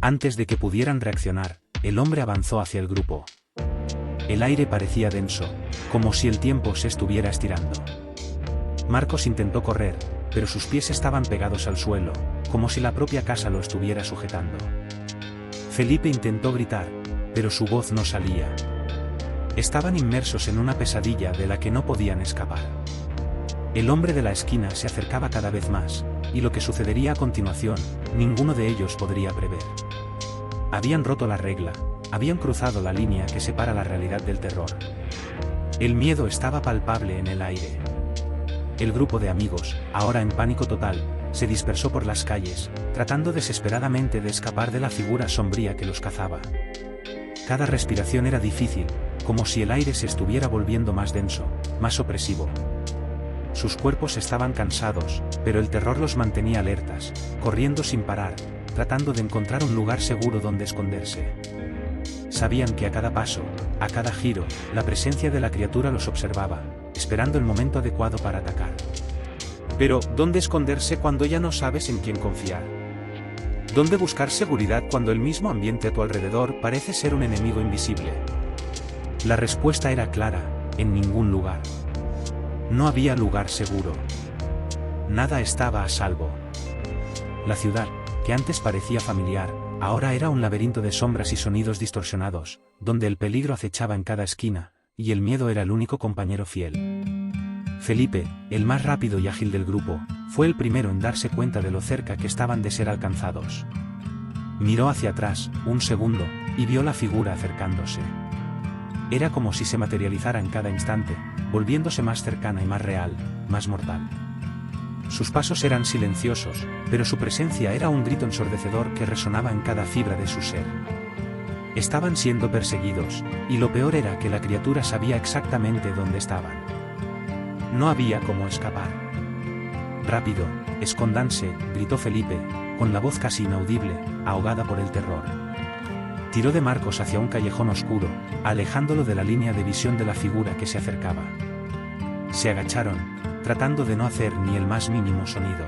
Antes de que pudieran reaccionar, el hombre avanzó hacia el grupo. El aire parecía denso, como si el tiempo se estuviera estirando. Marcos intentó correr, pero sus pies estaban pegados al suelo, como si la propia casa lo estuviera sujetando. Felipe intentó gritar, pero su voz no salía. Estaban inmersos en una pesadilla de la que no podían escapar. El hombre de la esquina se acercaba cada vez más, y lo que sucedería a continuación, ninguno de ellos podría prever. Habían roto la regla, habían cruzado la línea que separa la realidad del terror. El miedo estaba palpable en el aire. El grupo de amigos, ahora en pánico total, se dispersó por las calles, tratando desesperadamente de escapar de la figura sombría que los cazaba. Cada respiración era difícil, como si el aire se estuviera volviendo más denso, más opresivo. Sus cuerpos estaban cansados, pero el terror los mantenía alertas, corriendo sin parar, tratando de encontrar un lugar seguro donde esconderse. Sabían que a cada paso, a cada giro, la presencia de la criatura los observaba, esperando el momento adecuado para atacar. Pero, ¿dónde esconderse cuando ya no sabes en quién confiar? ¿Dónde buscar seguridad cuando el mismo ambiente a tu alrededor parece ser un enemigo invisible? La respuesta era clara: en ningún lugar. No había lugar seguro. Nada estaba a salvo. La ciudad, que antes parecía familiar, ahora era un laberinto de sombras y sonidos distorsionados, donde el peligro acechaba en cada esquina, y el miedo era el único compañero fiel. Felipe, el más rápido y ágil del grupo, fue el primero en darse cuenta de lo cerca que estaban de ser alcanzados. Miró hacia atrás, un segundo, y vio la figura acercándose. Era como si se materializara en cada instante, volviéndose más cercana y más real, más mortal. Sus pasos eran silenciosos, pero su presencia era un grito ensordecedor que resonaba en cada fibra de su ser. Estaban siendo perseguidos, y lo peor era que la criatura sabía exactamente dónde estaban. No había cómo escapar. «Rápido, escóndanse», gritó Felipe, con la voz casi inaudible, ahogada por el terror. Tiró de Marcos hacia un callejón oscuro, alejándolo de la línea de visión de la figura que se acercaba. Se agacharon, tratando de no hacer ni el más mínimo sonido.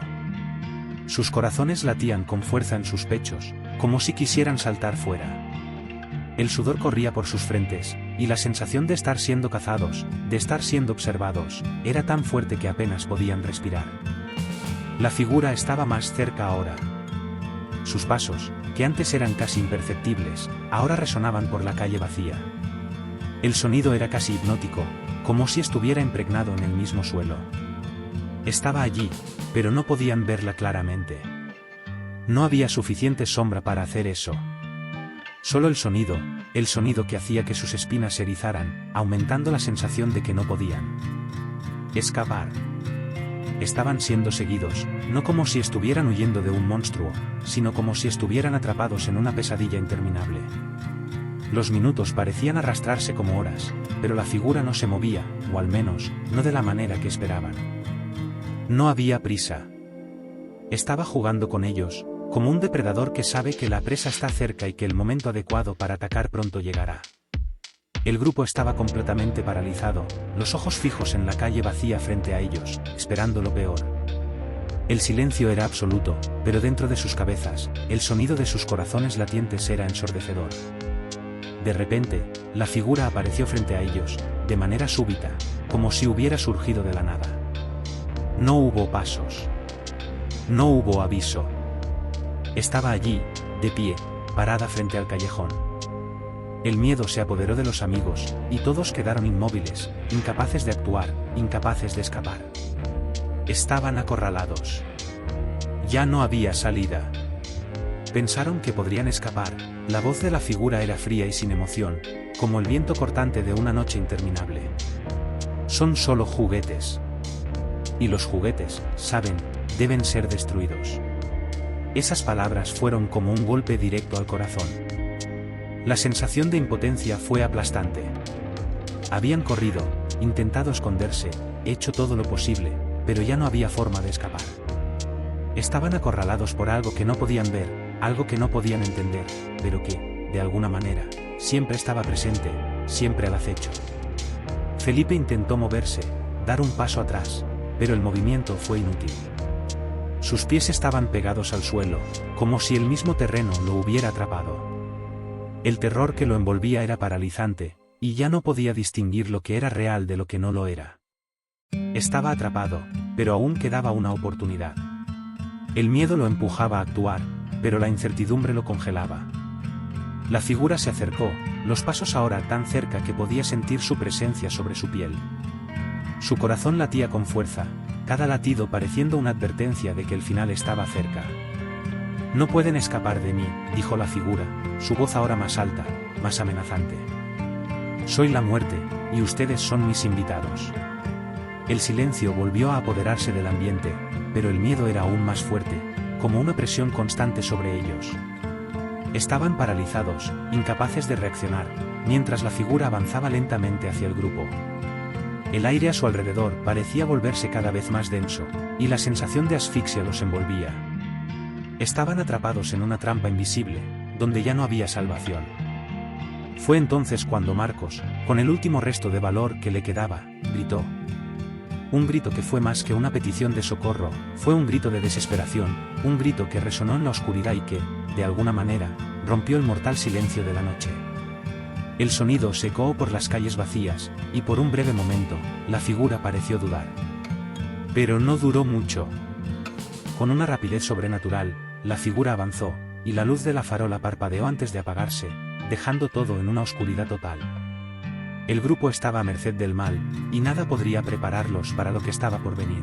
Sus corazones latían con fuerza en sus pechos, como si quisieran saltar fuera. El sudor corría por sus frentes, y la sensación de estar siendo cazados, de estar siendo observados, era tan fuerte que apenas podían respirar. La figura estaba más cerca ahora. Sus pasos, que antes eran casi imperceptibles, ahora resonaban por la calle vacía. El sonido era casi hipnótico, como si estuviera impregnado en el mismo suelo. Estaba allí, pero no podían verla claramente. No había suficiente sombra para hacer eso. Solo el sonido que hacía que sus espinas se erizaran, aumentando la sensación de que no podían escapar. Estaban siendo seguidos, no como si estuvieran huyendo de un monstruo, sino como si estuvieran atrapados en una pesadilla interminable. Los minutos parecían arrastrarse como horas, pero la figura no se movía, o al menos, no de la manera que esperaban. No había prisa. Estaba jugando con ellos, como un depredador que sabe que la presa está cerca y que el momento adecuado para atacar pronto llegará. El grupo estaba completamente paralizado, los ojos fijos en la calle vacía frente a ellos, esperando lo peor. El silencio era absoluto, pero dentro de sus cabezas, el sonido de sus corazones latientes era ensordecedor. De repente, la figura apareció frente a ellos, de manera súbita, como si hubiera surgido de la nada. No hubo pasos. No hubo aviso. Estaba allí, de pie, parada frente al callejón. El miedo se apoderó de los amigos, y todos quedaron inmóviles, incapaces de actuar, incapaces de escapar. Estaban acorralados. Ya no había salida. Pensaron que podrían escapar. La voz de la figura era fría y sin emoción, como el viento cortante de una noche interminable. Son solo juguetes. Y los juguetes, saben, deben ser destruidos. Esas palabras fueron como un golpe directo al corazón. La sensación de impotencia fue aplastante. Habían corrido, intentado esconderse, hecho todo lo posible, pero ya no había forma de escapar. Estaban acorralados por algo que no podían ver, algo que no podían entender, pero que, de alguna manera, siempre estaba presente, siempre al acecho. Felipe intentó moverse, dar un paso atrás, pero el movimiento fue inútil. Sus pies estaban pegados al suelo, como si el mismo terreno lo hubiera atrapado. El terror que lo envolvía era paralizante, y ya no podía distinguir lo que era real de lo que no lo era. Estaba atrapado, pero aún quedaba una oportunidad. El miedo lo empujaba a actuar, pero la incertidumbre lo congelaba. La figura se acercó, los pasos ahora tan cerca que podía sentir su presencia sobre su piel. Su corazón latía con fuerza, cada latido pareciendo una advertencia de que el final estaba cerca. No pueden escapar de mí, dijo la figura, su voz ahora más alta, más amenazante. Soy la muerte, y ustedes son mis invitados. El silencio volvió a apoderarse del ambiente, pero el miedo era aún más fuerte, como una presión constante sobre ellos. Estaban paralizados, incapaces de reaccionar, mientras la figura avanzaba lentamente hacia el grupo. El aire a su alrededor parecía volverse cada vez más denso, y la sensación de asfixia los envolvía. Estaban atrapados en una trampa invisible, donde ya no había salvación. Fue entonces cuando Marcos, con el último resto de valor que le quedaba, gritó. Un grito que fue más que una petición de socorro, fue un grito de desesperación, un grito que resonó en la oscuridad y que, de alguna manera, rompió el mortal silencio de la noche. El sonido se ecoó por las calles vacías, y por un breve momento, la figura pareció dudar. Pero no duró mucho. Con una rapidez sobrenatural, la figura avanzó, y la luz de la farola parpadeó antes de apagarse, dejando todo en una oscuridad total. El grupo estaba a merced del mal, y nada podría prepararlos para lo que estaba por venir.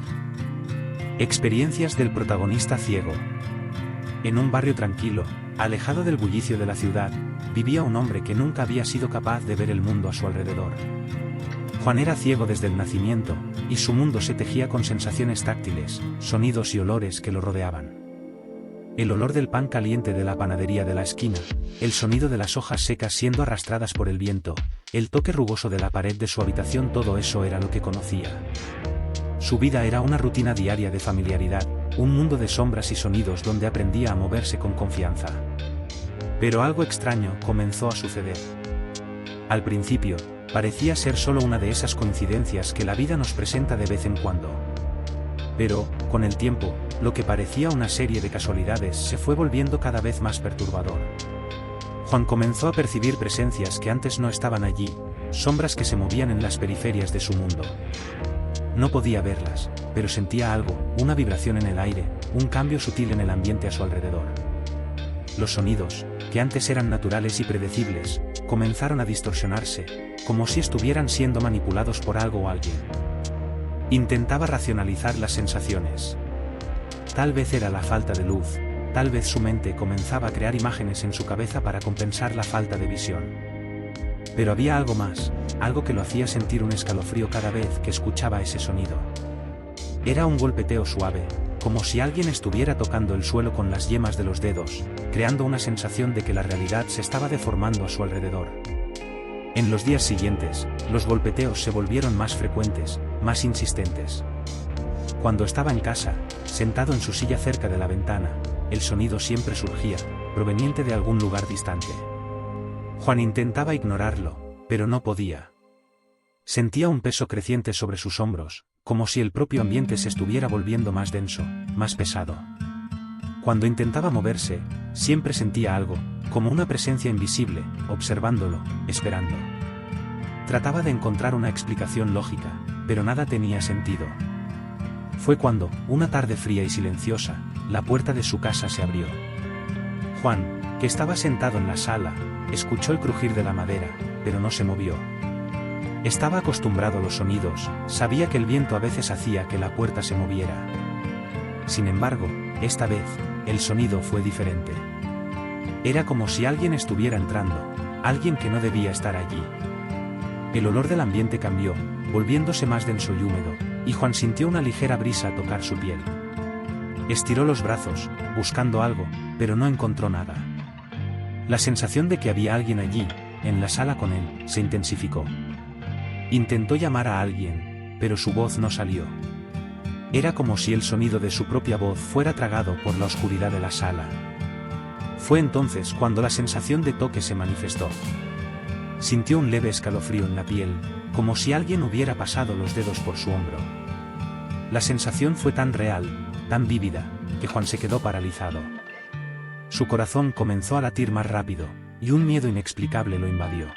Experiencias del protagonista ciego. En un barrio tranquilo, alejado del bullicio de la ciudad, vivía un hombre que nunca había sido capaz de ver el mundo a su alrededor. Juan era ciego desde el nacimiento, y su mundo se tejía con sensaciones táctiles, sonidos y olores que lo rodeaban. El olor del pan caliente de la panadería de la esquina, el sonido de las hojas secas siendo arrastradas por el viento, el toque rugoso de la pared de su habitación, todo eso era lo que conocía. Su vida era una rutina diaria de familiaridad, un mundo de sombras y sonidos donde aprendía a moverse con confianza. Pero algo extraño comenzó a suceder. Al principio, parecía ser solo una de esas coincidencias que la vida nos presenta de vez en cuando. Pero, con el tiempo, lo que parecía una serie de casualidades se fue volviendo cada vez más perturbador. Juan comenzó a percibir presencias que antes no estaban allí, sombras que se movían en las periferias de su mundo. No podía verlas, pero sentía algo, una vibración en el aire, un cambio sutil en el ambiente a su alrededor. Los sonidos, que antes eran naturales y predecibles, comenzaron a distorsionarse, como si estuvieran siendo manipulados por algo o alguien. Intentaba racionalizar las sensaciones. Tal vez era la falta de luz, tal vez su mente comenzaba a crear imágenes en su cabeza para compensar la falta de visión. Pero había algo más, algo que lo hacía sentir un escalofrío cada vez que escuchaba ese sonido. Era un golpeteo suave, como si alguien estuviera tocando el suelo con las yemas de los dedos, creando una sensación de que la realidad se estaba deformando a su alrededor. En los días siguientes, los golpeteos se volvieron más frecuentes, más insistentes. Cuando estaba en casa, sentado en su silla cerca de la ventana, el sonido siempre surgía, proveniente de algún lugar distante. Juan intentaba ignorarlo, pero no podía. Sentía un peso creciente sobre sus hombros, como si el propio ambiente se estuviera volviendo más denso, más pesado. Cuando intentaba moverse, siempre sentía algo, como una presencia invisible, observándolo, esperando. Trataba de encontrar una explicación lógica, pero nada tenía sentido. Fue cuando, una tarde fría y silenciosa, la puerta de su casa se abrió. Juan, que estaba sentado en la sala, escuchó el crujir de la madera, pero no se movió. Estaba acostumbrado a los sonidos, sabía que el viento a veces hacía que la puerta se moviera. Sin embargo, esta vez, el sonido fue diferente. Era como si alguien estuviera entrando, alguien que no debía estar allí. El olor del ambiente cambió, volviéndose más denso y húmedo, y Juan sintió una ligera brisa tocar su piel. Estiró los brazos, buscando algo, pero no encontró nada. La sensación de que había alguien allí, en la sala con él, se intensificó. Intentó llamar a alguien, pero su voz no salió. Era como si el sonido de su propia voz fuera tragado por la oscuridad de la sala. Fue entonces cuando la sensación de toque se manifestó. Sintió un leve escalofrío en la piel, como si alguien hubiera pasado los dedos por su hombro. La sensación fue tan real, tan vívida, que Juan se quedó paralizado. Su corazón comenzó a latir más rápido, y un miedo inexplicable lo invadió.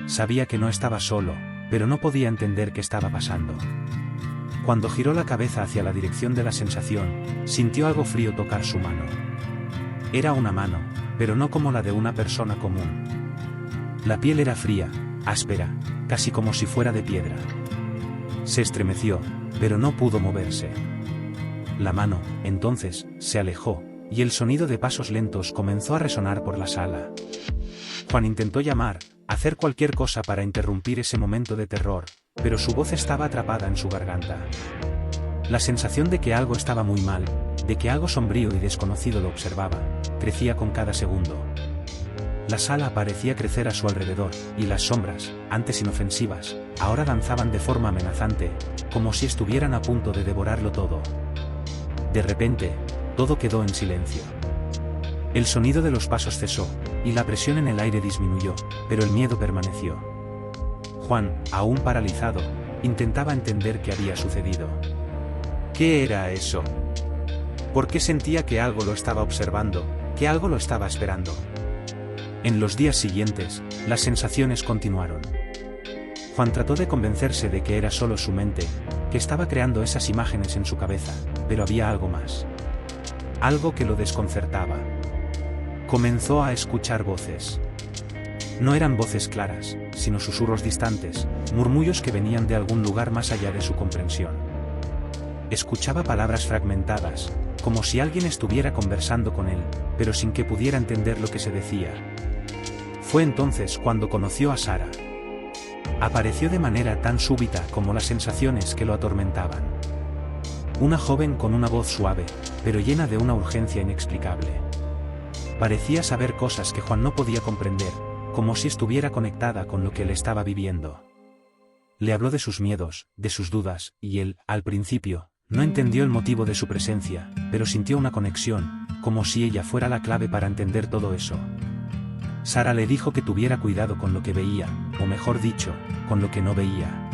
Sabía que no estaba solo, pero no podía entender qué estaba pasando. Cuando giró la cabeza hacia la dirección de la sensación, sintió algo frío tocar su mano. Era una mano, pero no como la de una persona común. La piel era fría, áspera, casi como si fuera de piedra. Se estremeció, pero no pudo moverse. La mano, entonces, se alejó, y el sonido de pasos lentos comenzó a resonar por la sala. Juan intentó llamar, hacer cualquier cosa para interrumpir ese momento de terror, pero su voz estaba atrapada en su garganta. La sensación de que algo estaba muy mal, de que algo sombrío y desconocido lo observaba, crecía con cada segundo. La sala parecía crecer a su alrededor, y las sombras, antes inofensivas, ahora danzaban de forma amenazante, como si estuvieran a punto de devorarlo todo. De repente, todo quedó en silencio. El sonido de los pasos cesó, y la presión en el aire disminuyó, pero el miedo permaneció. Juan, aún paralizado, intentaba entender qué había sucedido. ¿Qué era eso? ¿Por qué sentía que algo lo estaba observando, que algo lo estaba esperando? En los días siguientes, las sensaciones continuaron. Juan trató de convencerse de que era solo su mente, que estaba creando esas imágenes en su cabeza, pero había algo más. Algo que lo desconcertaba. Comenzó a escuchar voces. No eran voces claras, sino susurros distantes, murmullos que venían de algún lugar más allá de su comprensión. Escuchaba palabras fragmentadas, como si alguien estuviera conversando con él, pero sin que pudiera entender lo que se decía. Fue entonces cuando conoció a Sara. Apareció de manera tan súbita como las sensaciones que lo atormentaban. Una joven con una voz suave, pero llena de una urgencia inexplicable. Parecía saber cosas que Juan no podía comprender, como si estuviera conectada con lo que él estaba viviendo. Le habló de sus miedos, de sus dudas, y él, al principio, no entendió el motivo de su presencia, pero sintió una conexión, como si ella fuera la clave para entender todo eso. Sara le dijo que tuviera cuidado con lo que veía, o mejor dicho, con lo que no veía.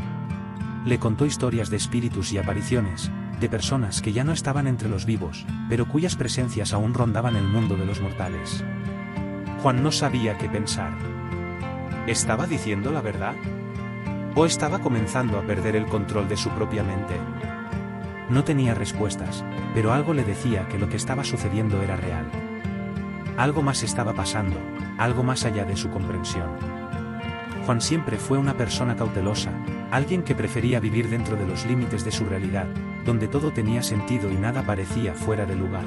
Le contó historias de espíritus y apariciones, de personas que ya no estaban entre los vivos, pero cuyas presencias aún rondaban el mundo de los mortales. Juan no sabía qué pensar. ¿Estaba diciendo la verdad? ¿O estaba comenzando a perder el control de su propia mente? No tenía respuestas, pero algo le decía que lo que estaba sucediendo era real. Algo más estaba pasando, algo más allá de su comprensión. Juan siempre fue una persona cautelosa, alguien que prefería vivir dentro de los límites de su realidad, donde todo tenía sentido y nada parecía fuera de lugar.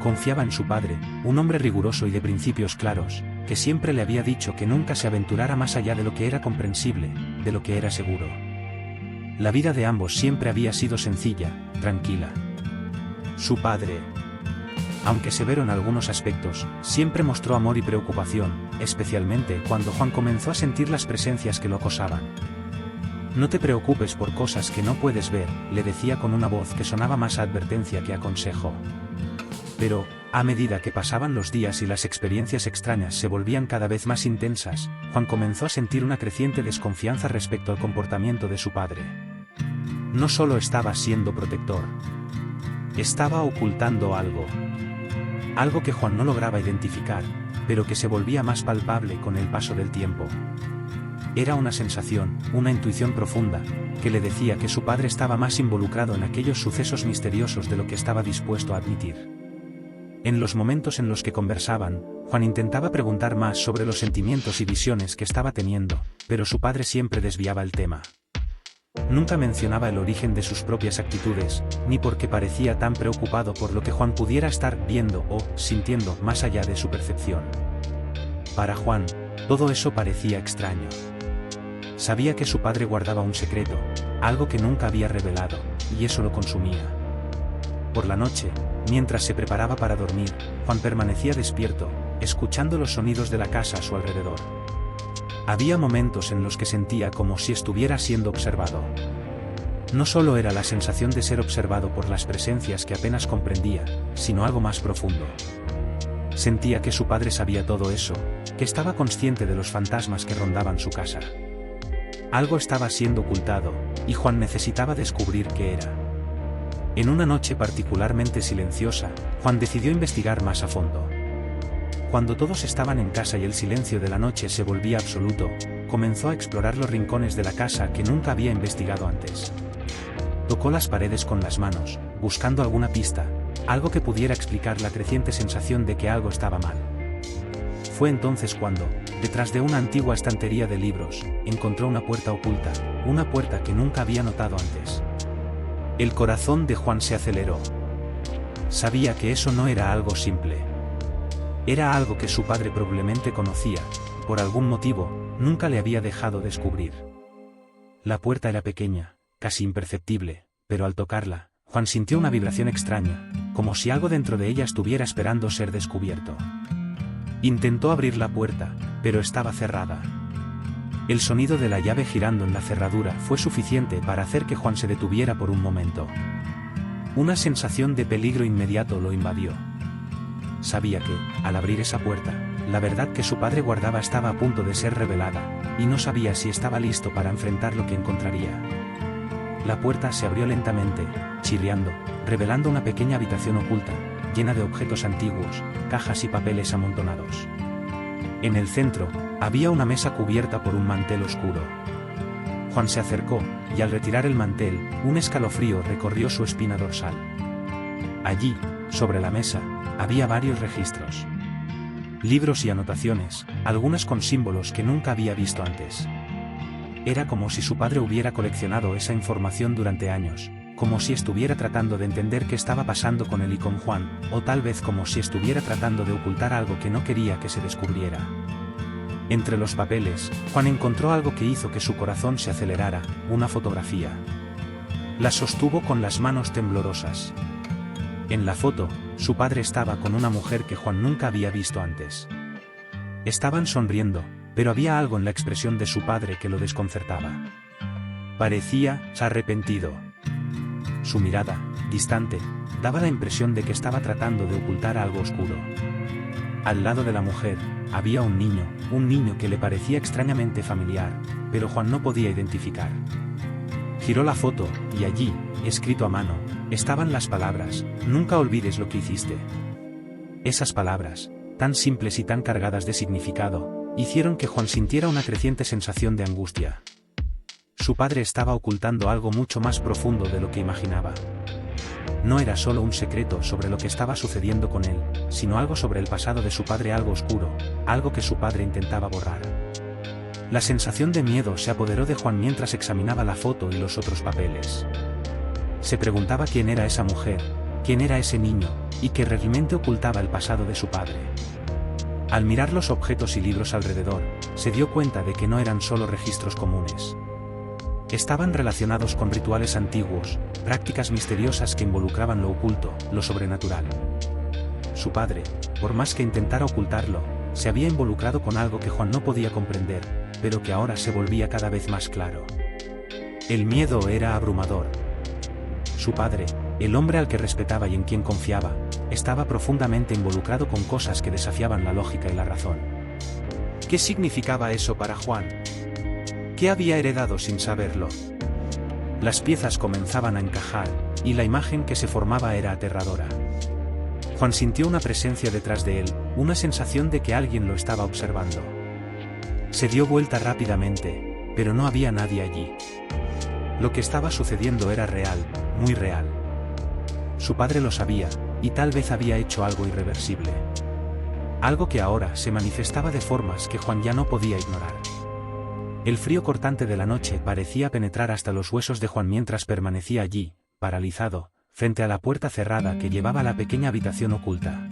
Confiaba en su padre, un hombre riguroso y de principios claros, que siempre le había dicho que nunca se aventurara más allá de lo que era comprensible, de lo que era seguro. La vida de ambos siempre había sido sencilla, tranquila. Su padre, aunque severo en algunos aspectos, siempre mostró amor y preocupación, especialmente cuando Juan comenzó a sentir las presencias que lo acosaban. No te preocupes por cosas que no puedes ver, le decía con una voz que sonaba más a advertencia que a consejo. Pero, a medida que pasaban los días y las experiencias extrañas se volvían cada vez más intensas, Juan comenzó a sentir una creciente desconfianza respecto al comportamiento de su padre. No solo estaba siendo protector, estaba ocultando algo. Algo que Juan no lograba identificar, pero que se volvía más palpable con el paso del tiempo. Era una sensación, una intuición profunda, que le decía que su padre estaba más involucrado en aquellos sucesos misteriosos de lo que estaba dispuesto a admitir. En los momentos en los que conversaban, Juan intentaba preguntar más sobre los sentimientos y visiones que estaba teniendo, pero su padre siempre desviaba el tema. Nunca mencionaba el origen de sus propias actitudes, ni porque parecía tan preocupado por lo que Juan pudiera estar viendo o sintiendo más allá de su percepción. Para Juan, todo eso parecía extraño. Sabía que su padre guardaba un secreto, algo que nunca había revelado, y eso lo consumía. Por la noche, mientras se preparaba para dormir, Juan permanecía despierto, escuchando los sonidos de la casa a su alrededor. Había momentos en los que sentía como si estuviera siendo observado. No solo era la sensación de ser observado por las presencias que apenas comprendía, sino algo más profundo. Sentía que su padre sabía todo eso, que estaba consciente de los fantasmas que rondaban su casa. Algo estaba siendo ocultado, y Juan necesitaba descubrir qué era. En una noche particularmente silenciosa, Juan decidió investigar más a fondo. Cuando todos estaban en casa y el silencio de la noche se volvía absoluto, comenzó a explorar los rincones de la casa que nunca había investigado antes. Tocó las paredes con las manos, buscando alguna pista, algo que pudiera explicar la creciente sensación de que algo estaba mal. Fue entonces cuando, detrás de una antigua estantería de libros, encontró una puerta oculta, una puerta que nunca había notado antes. El corazón de Juan se aceleró. Sabía que eso no era algo simple. Era algo que su padre probablemente conocía, por algún motivo, nunca le había dejado descubrir. La puerta era pequeña, casi imperceptible, pero al tocarla, Juan sintió una vibración extraña, como si algo dentro de ella estuviera esperando ser descubierto. Intentó abrir la puerta, pero estaba cerrada. El sonido de la llave girando en la cerradura fue suficiente para hacer que Juan se detuviera por un momento. Una sensación de peligro inmediato lo invadió. Sabía que, al abrir esa puerta, la verdad que su padre guardaba estaba a punto de ser revelada, y no sabía si estaba listo para enfrentar lo que encontraría. La puerta se abrió lentamente, chirriando, revelando una pequeña habitación oculta, llena de objetos antiguos, cajas y papeles amontonados. En el centro, había una mesa cubierta por un mantel oscuro. Juan se acercó, y al retirar el mantel, un escalofrío recorrió su espina dorsal. Allí, sobre la mesa, había varios registros. Libros y anotaciones, algunas con símbolos que nunca había visto antes. Era como si su padre hubiera coleccionado esa información durante años, como si estuviera tratando de entender qué estaba pasando con él y con Juan, o tal vez como si estuviera tratando de ocultar algo que no quería que se descubriera. Entre los papeles, Juan encontró algo que hizo que su corazón se acelerara, una fotografía. La sostuvo con las manos temblorosas. En la foto, su padre estaba con una mujer que Juan nunca había visto antes. Estaban sonriendo, pero había algo en la expresión de su padre que lo desconcertaba. Parecía arrepentido. Su mirada, distante, daba la impresión de que estaba tratando de ocultar algo oscuro. Al lado de la mujer, había un niño que le parecía extrañamente familiar, pero Juan no podía identificar. Giró la foto, y allí, escrito a mano, estaban las palabras: "Nunca olvides lo que hiciste". Esas palabras, tan simples y tan cargadas de significado, hicieron que Juan sintiera una creciente sensación de angustia. Su padre estaba ocultando algo mucho más profundo de lo que imaginaba. no era solo un secreto sobre lo que estaba sucediendo con él, sino algo sobre el pasado de su padre, algo oscuro, algo que su padre intentaba borrar. La sensación de miedo se apoderó de Juan mientras examinaba la foto y los otros papeles. Se preguntaba quién era esa mujer, quién era ese niño, y qué realmente ocultaba el pasado de su padre. Al mirar los objetos y libros alrededor, se dio cuenta de que no eran solo registros comunes. Estaban relacionados con rituales antiguos, prácticas misteriosas que involucraban lo oculto, lo sobrenatural. Su padre, por más que intentara ocultarlo, se había involucrado con algo que Juan no podía comprender, pero que ahora se volvía cada vez más claro. El miedo era abrumador. Su padre, el hombre al que respetaba y en quien confiaba, estaba profundamente involucrado con cosas que desafiaban la lógica y la razón. ¿Qué significaba eso para Juan? ¿Qué había heredado sin saberlo? Las piezas comenzaban a encajar, y la imagen que se formaba era aterradora. Juan sintió una presencia detrás de él, una sensación de que alguien lo estaba observando. Se dio vuelta rápidamente, pero no había nadie allí. Lo que estaba sucediendo era real, muy real. Su padre lo sabía, y tal vez había hecho algo irreversible. Algo que ahora se manifestaba de formas que Juan ya no podía ignorar. El frío cortante de la noche parecía penetrar hasta los huesos de Juan mientras permanecía allí, paralizado, frente a la puerta cerrada que llevaba a la pequeña habitación oculta.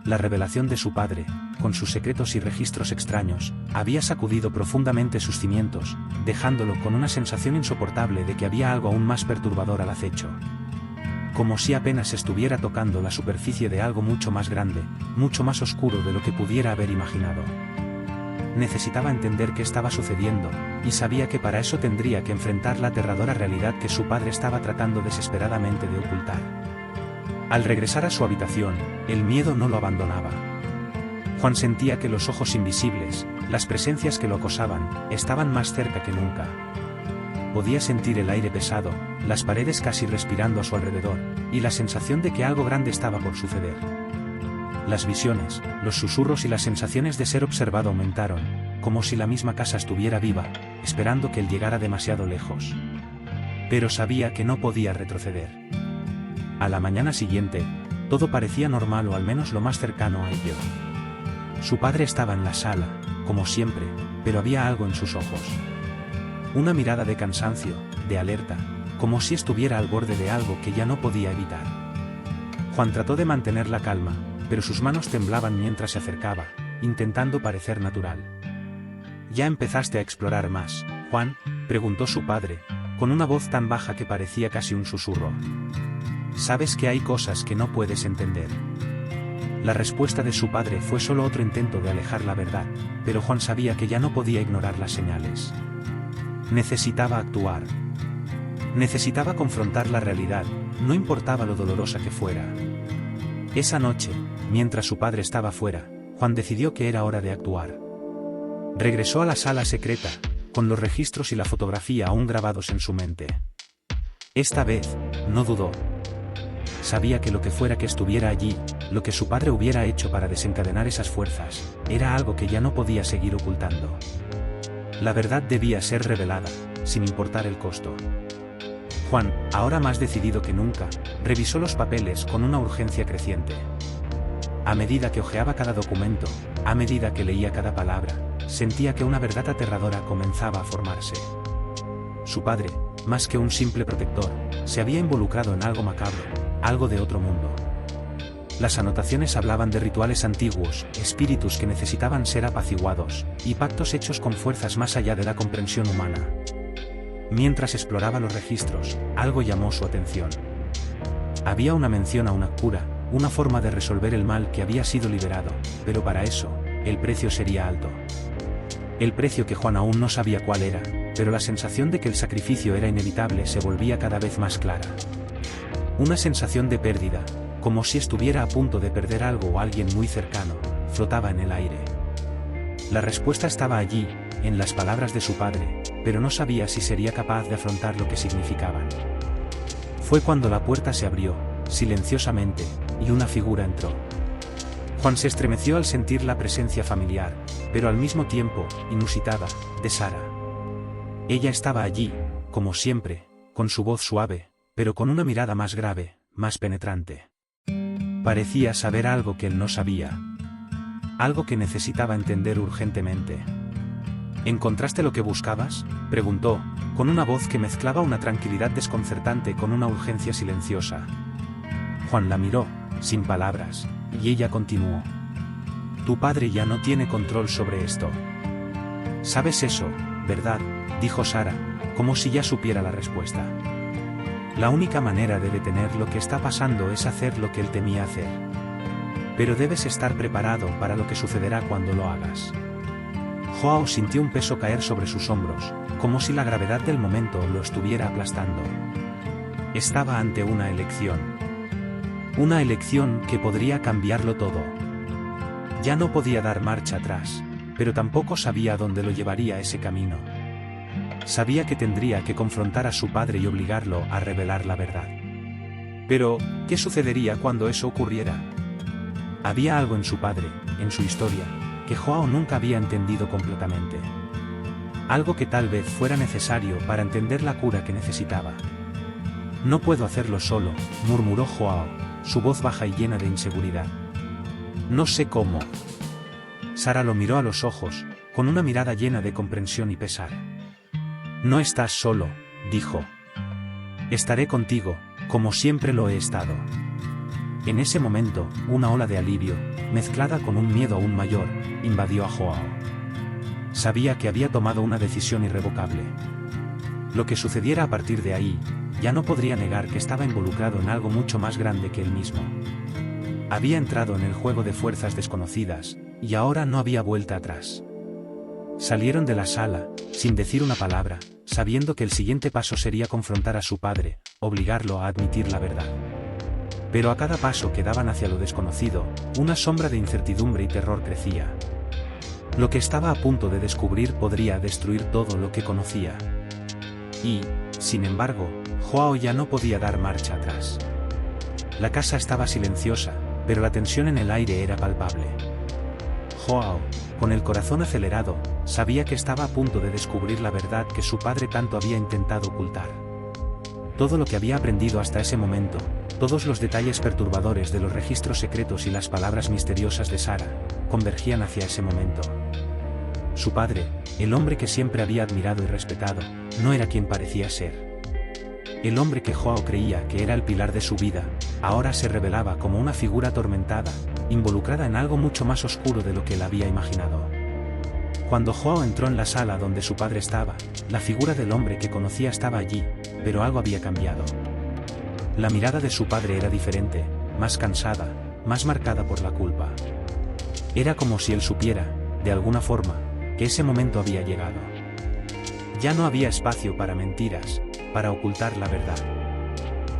La revelación de su padre, con sus secretos y registros extraños, había sacudido profundamente sus cimientos, dejándolo con una sensación insoportable de que había algo aún más perturbador al acecho. Como si apenas estuviera tocando la superficie de algo mucho más grande, mucho más oscuro de lo que pudiera haber imaginado. Necesitaba entender qué estaba sucediendo, y sabía que para eso tendría que enfrentar la aterradora realidad que su padre estaba tratando desesperadamente de ocultar. Al regresar a su habitación, el miedo no lo abandonaba. Juan sentía que los ojos invisibles, las presencias que lo acosaban, estaban más cerca que nunca. Podía sentir el aire pesado, las paredes casi respirando a su alrededor, y la sensación de que algo grande estaba por suceder. Las visiones, los susurros y las sensaciones de ser observado aumentaron, como si la misma casa estuviera viva, esperando que él llegara demasiado lejos. Pero sabía que no podía retroceder. A la mañana siguiente, todo parecía normal o al menos lo más cercano a ello. Su padre estaba en la sala, como siempre, pero había algo en sus ojos. Una mirada de cansancio, de alerta, como si estuviera al borde de algo que ya no podía evitar. Juan trató de mantener la calma, pero sus manos temblaban mientras se acercaba, intentando parecer natural. ¿Ya empezaste a explorar más, Juan?, preguntó su padre, con una voz tan baja que parecía casi un susurro. Sabes que hay cosas que no puedes entender. La respuesta de su padre fue solo otro intento de alejar la verdad, pero Juan sabía que ya no podía ignorar las señales. Necesitaba actuar. Necesitaba confrontar la realidad, no importaba lo dolorosa que fuera. Esa noche, mientras su padre estaba fuera, Juan decidió que era hora de actuar. Regresó a la sala secreta, con los registros y la fotografía aún grabados en su mente. Esta vez, no dudó. Sabía que lo que fuera que estuviera allí, lo que su padre hubiera hecho para desencadenar esas fuerzas, era algo que ya no podía seguir ocultando. La verdad debía ser revelada, sin importar el costo. Juan, ahora más decidido que nunca, revisó los papeles con una urgencia creciente. A medida que hojeaba cada documento, a medida que leía cada palabra, sentía que una verdad aterradora comenzaba a formarse. Su padre, más que un simple protector, se había involucrado en algo macabro, algo de otro mundo. Las anotaciones hablaban de rituales antiguos, espíritus que necesitaban ser apaciguados, y pactos hechos con fuerzas más allá de la comprensión humana. Mientras exploraba los registros, algo llamó su atención. Había una mención a una cura, una forma de resolver el mal que había sido liberado, pero para eso, el precio sería alto. El precio que Juan aún no sabía cuál era, pero la sensación de que el sacrificio era inevitable se volvía cada vez más clara. Una sensación de pérdida, como si estuviera a punto de perder algo o alguien muy cercano, flotaba en el aire. La respuesta estaba allí, en las palabras de su padre, pero no sabía si sería capaz de afrontar lo que significaban. Fue cuando la puerta se abrió, silenciosamente, y una figura entró. Juan se estremeció al sentir la presencia familiar, pero al mismo tiempo, inusitada, de Sara. Ella estaba allí, como siempre, con su voz suave, pero con una mirada más grave, más penetrante. Parecía saber algo que él no sabía. Algo que necesitaba entender urgentemente. ¿Encontraste lo que buscabas?, preguntó, con una voz que mezclaba una tranquilidad desconcertante con una urgencia silenciosa. Juan la miró, sin palabras, y ella continuó. Tu padre ya no tiene control sobre esto. ¿Sabes eso, verdad?, dijo Sara, como si ya supiera la respuesta. La única manera de detener lo que está pasando es hacer lo que él temía hacer. Pero debes estar preparado para lo que sucederá cuando lo hagas. Joao sintió un peso caer sobre sus hombros, como si la gravedad del momento lo estuviera aplastando. Estaba ante una elección. Una elección que podría cambiarlo todo. Ya no podía dar marcha atrás, pero tampoco sabía dónde lo llevaría ese camino. Sabía que tendría que confrontar a su padre y obligarlo a revelar la verdad. Pero, ¿qué sucedería cuando eso ocurriera? Había algo en su padre, en su historia, que Joao nunca había entendido completamente. Algo que tal vez fuera necesario para entender la cura que necesitaba. No puedo hacerlo solo, murmuró Joao, su voz baja y llena de inseguridad. No sé cómo. Sara lo miró a los ojos, con una mirada llena de comprensión y pesar. No estás solo, dijo. Estaré contigo, como siempre lo he estado. En ese momento, una ola de alivio, mezclada con un miedo aún mayor, invadió a Joao. Sabía que había tomado una decisión irrevocable. Lo que sucediera a partir de ahí, ya no podría negar que estaba involucrado en algo mucho más grande que él mismo. Había entrado en el juego de fuerzas desconocidas, y ahora no había vuelta atrás. Salieron de la sala, sin decir una palabra, sabiendo que el siguiente paso sería confrontar a su padre, obligarlo a admitir la verdad. Pero a cada paso que daban hacia lo desconocido, una sombra de incertidumbre y terror crecía. Lo que estaba a punto de descubrir podría destruir todo lo que conocía. Y, sin embargo, Joao ya no podía dar marcha atrás. La casa estaba silenciosa, pero la tensión en el aire era palpable. Joao, con el corazón acelerado, sabía que estaba a punto de descubrir la verdad que su padre tanto había intentado ocultar. Todo lo que había aprendido hasta ese momento, todos los detalles perturbadores de los registros secretos y las palabras misteriosas de Sara, convergían hacia ese momento. Su padre, el hombre que siempre había admirado y respetado, no era quien parecía ser. El hombre que Joao creía que era el pilar de su vida, ahora se revelaba como una figura atormentada, involucrada en algo mucho más oscuro de lo que él había imaginado. Cuando Joao entró en la sala donde su padre estaba, la figura del hombre que conocía estaba allí, pero algo había cambiado. La mirada de su padre era diferente, más cansada, más marcada por la culpa. Era como si él supiera, de alguna forma, que ese momento había llegado. Ya no había espacio para mentiras, para ocultar la verdad.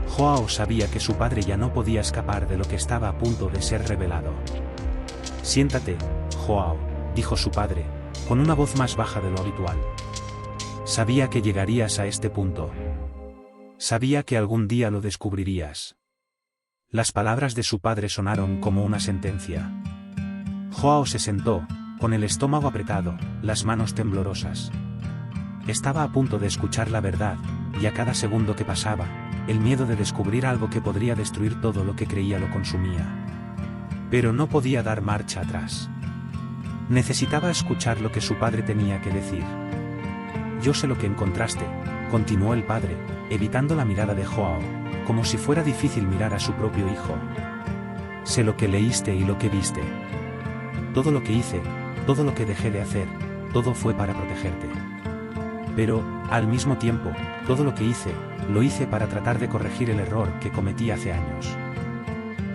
Joao sabía que su padre ya no podía escapar de lo que estaba a punto de ser revelado. Siéntate, Joao, dijo su padre, con una voz más baja de lo habitual. Sabía que llegarías a este punto. Sabía que algún día lo descubrirías. Las palabras de su padre sonaron como una sentencia. Joao se sentó, con el estómago apretado, las manos temblorosas. Estaba a punto de escuchar la verdad, y a cada segundo que pasaba, el miedo de descubrir algo que podría destruir todo lo que creía lo consumía. Pero no podía dar marcha atrás. Necesitaba escuchar lo que su padre tenía que decir. Yo sé lo que encontraste, continuó el padre, evitando la mirada de Joao, como si fuera difícil mirar a su propio hijo. Sé lo que leíste y lo que viste. Todo lo que hice, todo lo que dejé de hacer, todo fue para protegerte. Pero, al mismo tiempo, todo lo que hice, lo hice para tratar de corregir el error que cometí hace años.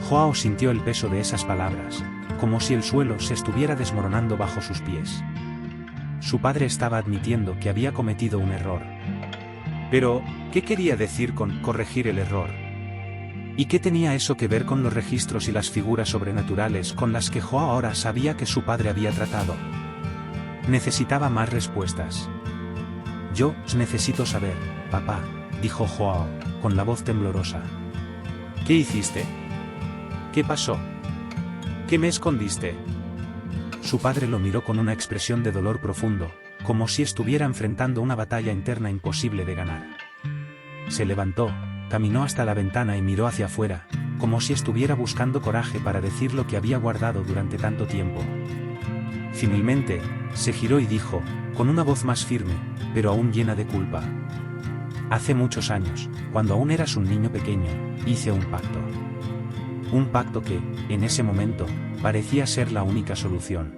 Joao sintió el peso de esas palabras, como si el suelo se estuviera desmoronando bajo sus pies. Su padre estaba admitiendo que había cometido un error. Pero, ¿qué quería decir con corregir el error? ¿Y qué tenía eso que ver con los registros y las figuras sobrenaturales con las que Joao ahora sabía que su padre había tratado? Necesitaba más respuestas. Yo necesito saber, papá, dijo Joao, con la voz temblorosa. ¿Qué hiciste? ¿Qué pasó? ¿Qué me escondiste? Su padre lo miró con una expresión de dolor profundo, como si estuviera enfrentando una batalla interna imposible de ganar. Se levantó, caminó hasta la ventana y miró hacia afuera, como si estuviera buscando coraje para decir lo que había guardado durante tanto tiempo. Finalmente, se giró y dijo, con una voz más firme, pero aún llena de culpa: hace muchos años, cuando aún eras un niño pequeño, hice un pacto. Un pacto que, en ese momento, parecía ser la única solución.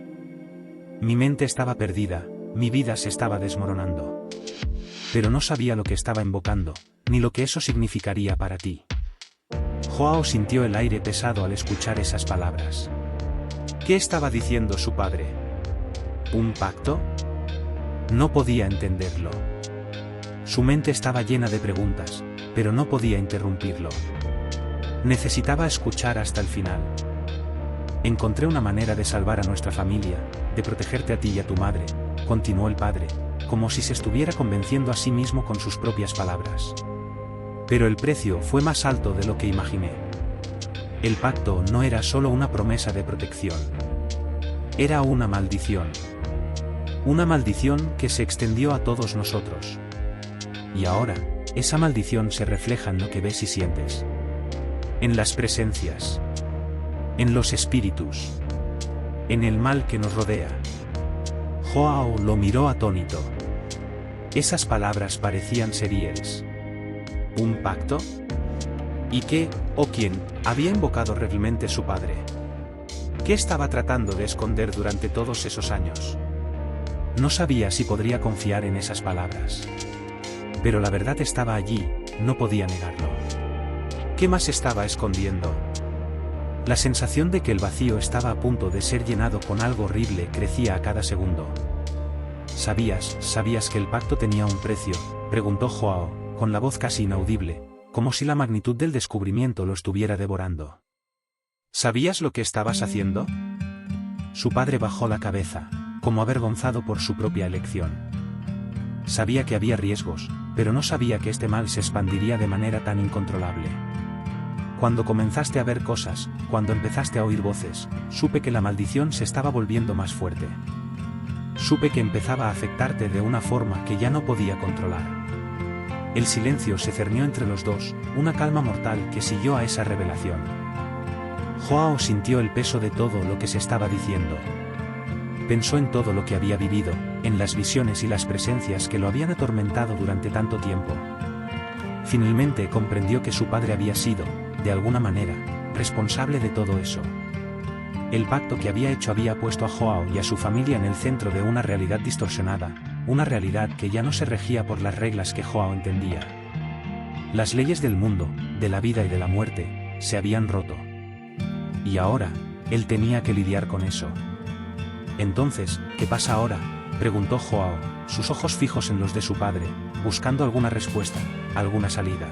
Mi mente estaba perdida, mi vida se estaba desmoronando. Pero no sabía lo que estaba invocando, ni lo que eso significaría para ti. Joao sintió el aire pesado al escuchar esas palabras. ¿Qué estaba diciendo su padre? ¿Un pacto? No podía entenderlo. Su mente estaba llena de preguntas, pero no podía interrumpirlo. Necesitaba escuchar hasta el final. Encontré una manera de salvar a nuestra familia, de protegerte a ti y a tu madre, continuó el padre, como si se estuviera convenciendo a sí mismo con sus propias palabras. Pero el precio fue más alto de lo que imaginé. El pacto no era solo una promesa de protección. Era una maldición. Una maldición que se extendió a todos nosotros. Y ahora, esa maldición se refleja en lo que ves y sientes. En las presencias. En los espíritus. En el mal que nos rodea. Joao lo miró atónito. Esas palabras parecían serias. ¿Un pacto? ¿Y qué, o quién, había invocado realmente su padre? ¿Qué estaba tratando de esconder durante todos esos años? No sabía si podría confiar en esas palabras. Pero la verdad estaba allí, no podía negarlo. ¿Qué más estaba escondiendo? La sensación de que el vacío estaba a punto de ser llenado con algo horrible crecía a cada segundo. ¿Sabías que el pacto tenía un precio?, preguntó Joao, con la voz casi inaudible, como si la magnitud del descubrimiento lo estuviera devorando. ¿Sabías lo que estabas haciendo? Su padre bajó la cabeza, como avergonzado por su propia elección. Sabía que había riesgos, pero no sabía que este mal se expandiría de manera tan incontrolable. Cuando comenzaste a ver cosas, cuando empezaste a oír voces, supe que la maldición se estaba volviendo más fuerte. Supe que empezaba a afectarte de una forma que ya no podía controlar. El silencio se cernió entre los dos, una calma mortal que siguió a esa revelación. Joao sintió el peso de todo lo que se estaba diciendo. Pensó en todo lo que había vivido, en las visiones y las presencias que lo habían atormentado durante tanto tiempo. Finalmente comprendió que su padre había sido, de alguna manera, responsable de todo eso. El pacto que había hecho había puesto a Joao y a su familia en el centro de una realidad distorsionada, una realidad que ya no se regía por las reglas que Joao entendía. Las leyes del mundo, de la vida y de la muerte, se habían roto. Y ahora, él tenía que lidiar con eso. Entonces, ¿qué pasa ahora?, preguntó Joao, sus ojos fijos en los de su padre, buscando alguna respuesta, alguna salida.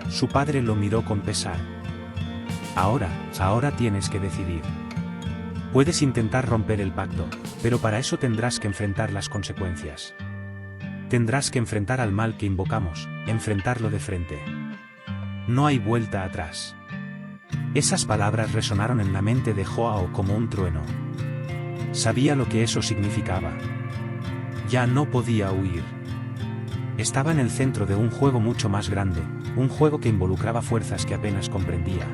Su padre lo miró con pesar. Ahora tienes que decidir. Puedes intentar romper el pacto, pero para eso tendrás que enfrentar las consecuencias. Tendrás que enfrentar al mal que invocamos, enfrentarlo de frente. No hay vuelta atrás. Esas palabras resonaron en la mente de Joao como un trueno. Sabía lo que eso significaba. Ya no podía huir. Estaba en el centro de un juego mucho más grande, un juego que involucraba fuerzas que apenas comprendía.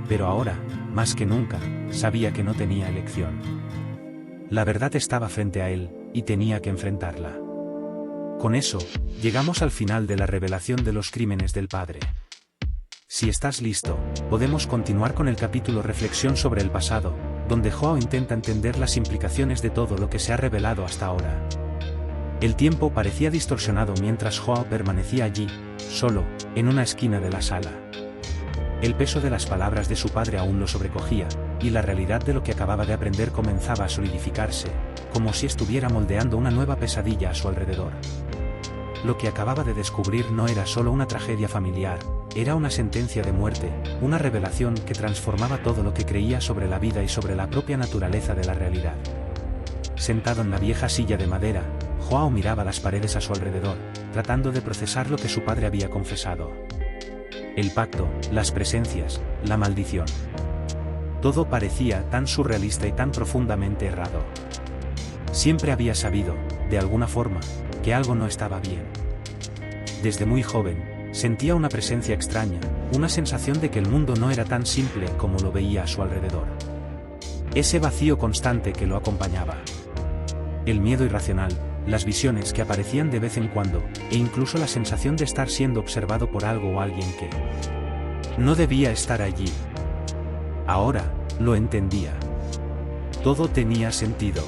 Pero ahora, más que nunca, sabía que no tenía elección. La verdad estaba frente a él, y tenía que enfrentarla. Con eso, llegamos al final de la revelación de los crímenes del padre. Si estás listo, podemos continuar con el capítulo Reflexión sobre el pasado, donde Joao intenta entender las implicaciones de todo lo que se ha revelado hasta ahora. El tiempo parecía distorsionado mientras Joao permanecía allí, solo, en una esquina de la sala. El peso de las palabras de su padre aún lo sobrecogía, y la realidad de lo que acababa de aprender comenzaba a solidificarse, como si estuviera moldeando una nueva pesadilla a su alrededor. Lo que acababa de descubrir no era solo una tragedia familiar, era una sentencia de muerte, una revelación que transformaba todo lo que creía sobre la vida y sobre la propia naturaleza de la realidad. Sentado en la vieja silla de madera, Joao miraba las paredes a su alrededor, tratando de procesar lo que su padre había confesado. El pacto, las presencias, la maldición. Todo parecía tan surrealista y tan profundamente errado. Siempre había sabido, de alguna forma, que algo no estaba bien. Desde muy joven, Sentía una presencia extraña, una sensación de que el mundo no era tan simple como lo veía a su alrededor. Ese vacío constante que lo acompañaba. El miedo irracional, las visiones que aparecían de vez en cuando, e incluso la sensación de estar siendo observado por algo o alguien que no debía estar allí. Ahora, lo entendía. Todo tenía sentido.